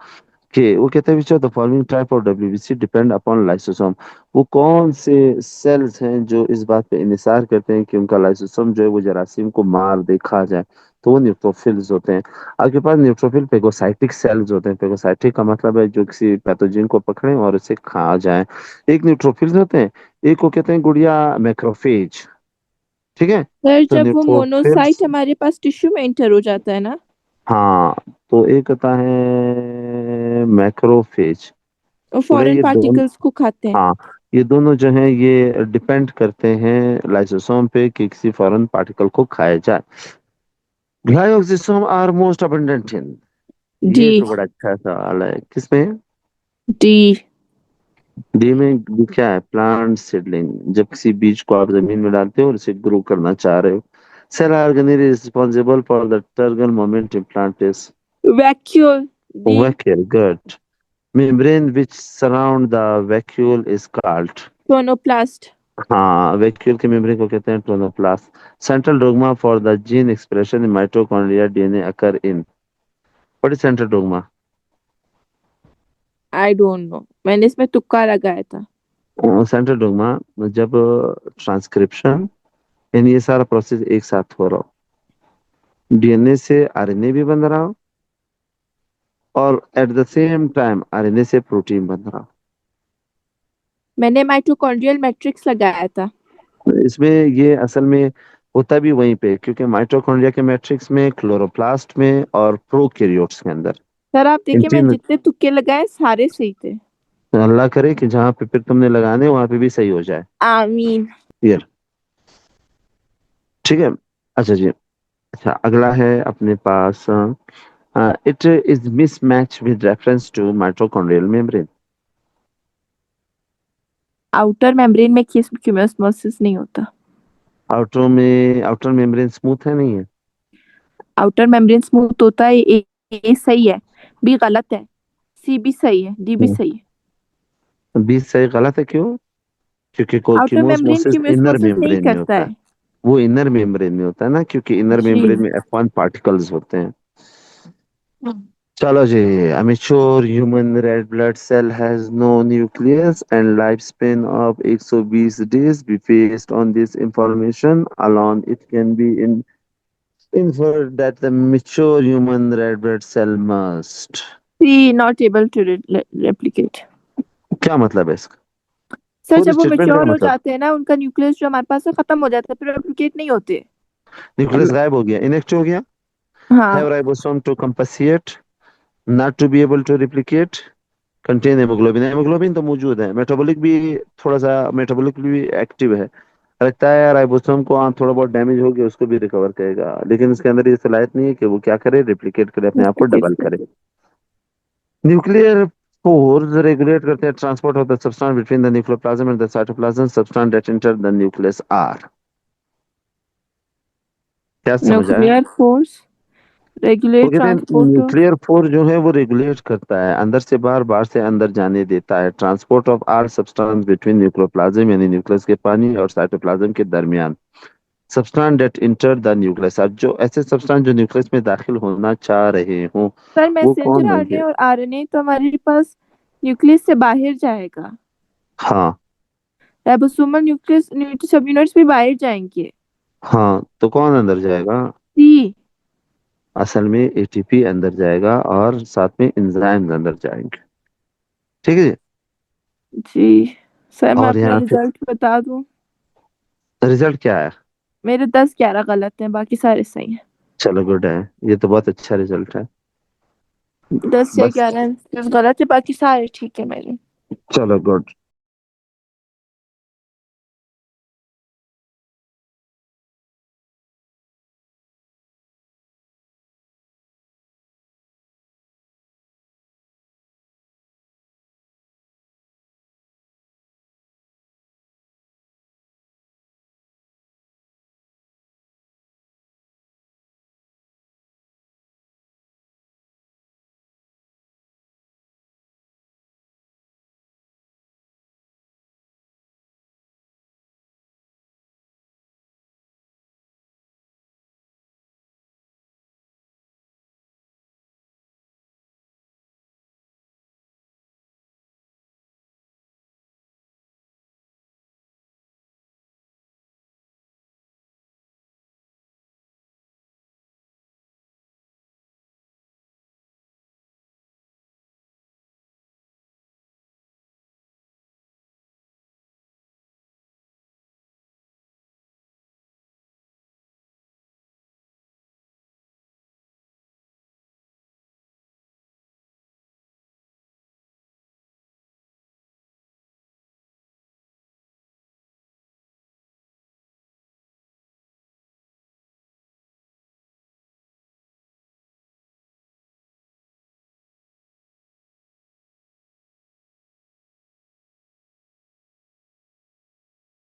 कि वो कहते हैं which of the following type of WBC depend upon lysosome. वो कौन से सेल्स हैं जो इस बात पे इनिसार करते हैं कि उनका लाइसोसोम जो है वो जरासीम को मार दे, खा जाए, तो वो न्यूट्रोफिल्स होते हैं। आपके पास न्यूट्रोफिल पेगोसाइटिक सेल्स होते हैं। पेगोसाइटिक का मतलब है जो किसी पैथोजन को पकड़े और उसे खा जाए। एक न्यूट्रोफिल्स होते हैं, एक को कहते हैं गुड़िया मैक्रोफेज। ठीक है। सर, तो जब वो न्यूट्रोफिल्स, मोनोसाइट हमारे पास टिश्यू में एंटर हो जाता है ना, हाँ, तो एक होता है मैक्रोफेज। वो ठीक है, फॉरेन ये दोनों, पार्टिकल्स को खाते हैं। हाँ, ये दोनों जो हैं ये डिपेंड करते हैं लाइसोसोम पे कि किसी फॉरेन पार्टिकल को खाया जाए। Glyoxysome are most abundant in, D. ये तो बड़ा अच्छा सवाल है, किसमें? डी। डी में? डी क्या है? प्लांट सीडलिंग, जब किसी बीज को आप जमीन में डालते हो और इसे ग्रो करना चाह रहे हो। Cell organelle is responsible for the turgor moment in plant is vacuole. D. vacuole, good. Membrane which surround the vacuole is called, chronoplast. हाँ, वैक्यूल के मेम्ब्रेन को कहते हैं tonoplast. Central dogma for the gene expression in mitochondria DNA occur in, what is central dogma? I don't know, मैंने इसमें तुक्का लगाया था। सेंट्रल डोग्मा जब ट्रांसक्रिप्शन, यानी ये सारा प्रोसेस एक साथ हो रहा हो, डीएनए से आरएनए भी बन रहा हो और at the same time RNA से प्रोटीन बन रहा मैंने माइटोकॉन्ड्रियल मैट्रिक्स लगाया था। हो। इसमें ये असल में होता भी वहीं पे, क्योंकि माइटोकॉन्ड्रिया के मैट्रिक्स में, क्लोरोप्लास्ट में और प्रोकैरियोट्स के अंदर, सर, आप इन देखिए, मैंने तीन, जितने तुक्के लगाए सारे सही थे। अल्लाह करे कि जहाँ पे फिर तुमने लगाने वहां पे भी सही हो जाए। आमीन। क्लियर? ठीक है। अच्छा जी। अच्छा, अगला है अपने पास, it is mismatch with reference to mitochondrial membrane. Outer membrane में कीमोस्मोसिस नहीं होता। आउटर मेम्ब्रेन स्मूथ है, नहीं है? आउटर मेम्ब्रेन स्मूथ होता है। ए सही है, बी गलत है, सी भी सही है, डी भी सही है। 20 सही गलत है, क्यों? क्योंकि आउटर मेम्ब्रेन कीमोस्मोसिस इनर कीमोस्मोसिस नहीं मेम्ब्रेन में करता होता है। है। वो इनर मेम्ब्रेन में होता है ना, क्योंकि इनर जी। मेम्ब्रेन में F1 पार्टिकल्स होते हैं। चलो जी। A mature human red blood cell has no nucleus and lifespan of 120 days. Based on this information alone, it can be inferred that the mature human red blood cell must, see not able to replicate. क्या मतलब है इसका? Sir, पूरी जब वो statement का mature हो मतलब, जाते हैं ना, उनका न्यूक्लियस जो हमारे पास है खत्म हो जाता है, फिर रेप्लिकेट नहीं होते। न्यूक्लियस गायब हो गया, इनेक्टिव हो गया। हाँ। Have ribosome to compensate, not to be able to replicate, contain haemoglobin, haemoglobin तो मौजूद है, मेटाबॉलिक भी, थोड़ा सा मेटाबॉलिक भी एक्टिव है। लगता है राइबोसोम को, हाँ, थोड़ा बहुत डैमेज हो गया, उसको भी रिकवर करेगा, लेकिन इसके अंदर ये सलाहियत नहीं है कि वो क्या करे, रिप्लिकेट करे, अपने आप को रेप्लिकेट डबल करे। करे। न्यूक्लियर फोर्स रेगुलेट करते हैं transport of the substance between the nucleoplasm and the cytoplasm, substance that enter the nucleus are, क्या समझ आया? न्यूक्लियर फोर्स वो रेगुलेट कहते हैं ट्रांसपोर्ट ऑफ। न्यूक्लियर फोर्स जो है वो रेगुलेट करता है, अंदर से बाहर, बाहर से अंदर जाने देता है, transport of are substance between nucleoplasm, यानी न्यूक्लियस के पानी और साइटोप्लाज्म के दरमियान, substance that enter the nucleus. अब जो ऐसे सब्सटेंस जो न्यूक्लियस में दाखिल होना चाह रहे हो, सर, वो मैसेंजर कौन आरएनए होंगे? और आरएनए तो हमारे पास न्यूक्लियस से बाहर जाएगा। हाँ। राइबोसोमल न्यूक्लियस सब यूनिट्स भी बाहर जाएंगे। हाँ, तो कौन अंदर जाएगा? सी। असल में एटीपी अंदर जाएगा और साथ में एंजाइम्स अंदर जाएंगे। ठीक है जी। जी। सर, मैं और अपना यहाँ पे रिजल्ट बता दूं। रिजल्ट क्या है? मेरे 10-11 गलत हैं, बाकी सारे सही हैं। चलो, गुड है, ये तो बहुत अच्छा रिजल्ट है। 10 या बस, 11 गलत है, बाकी सारे ठीक है मेरे। चलो गुड।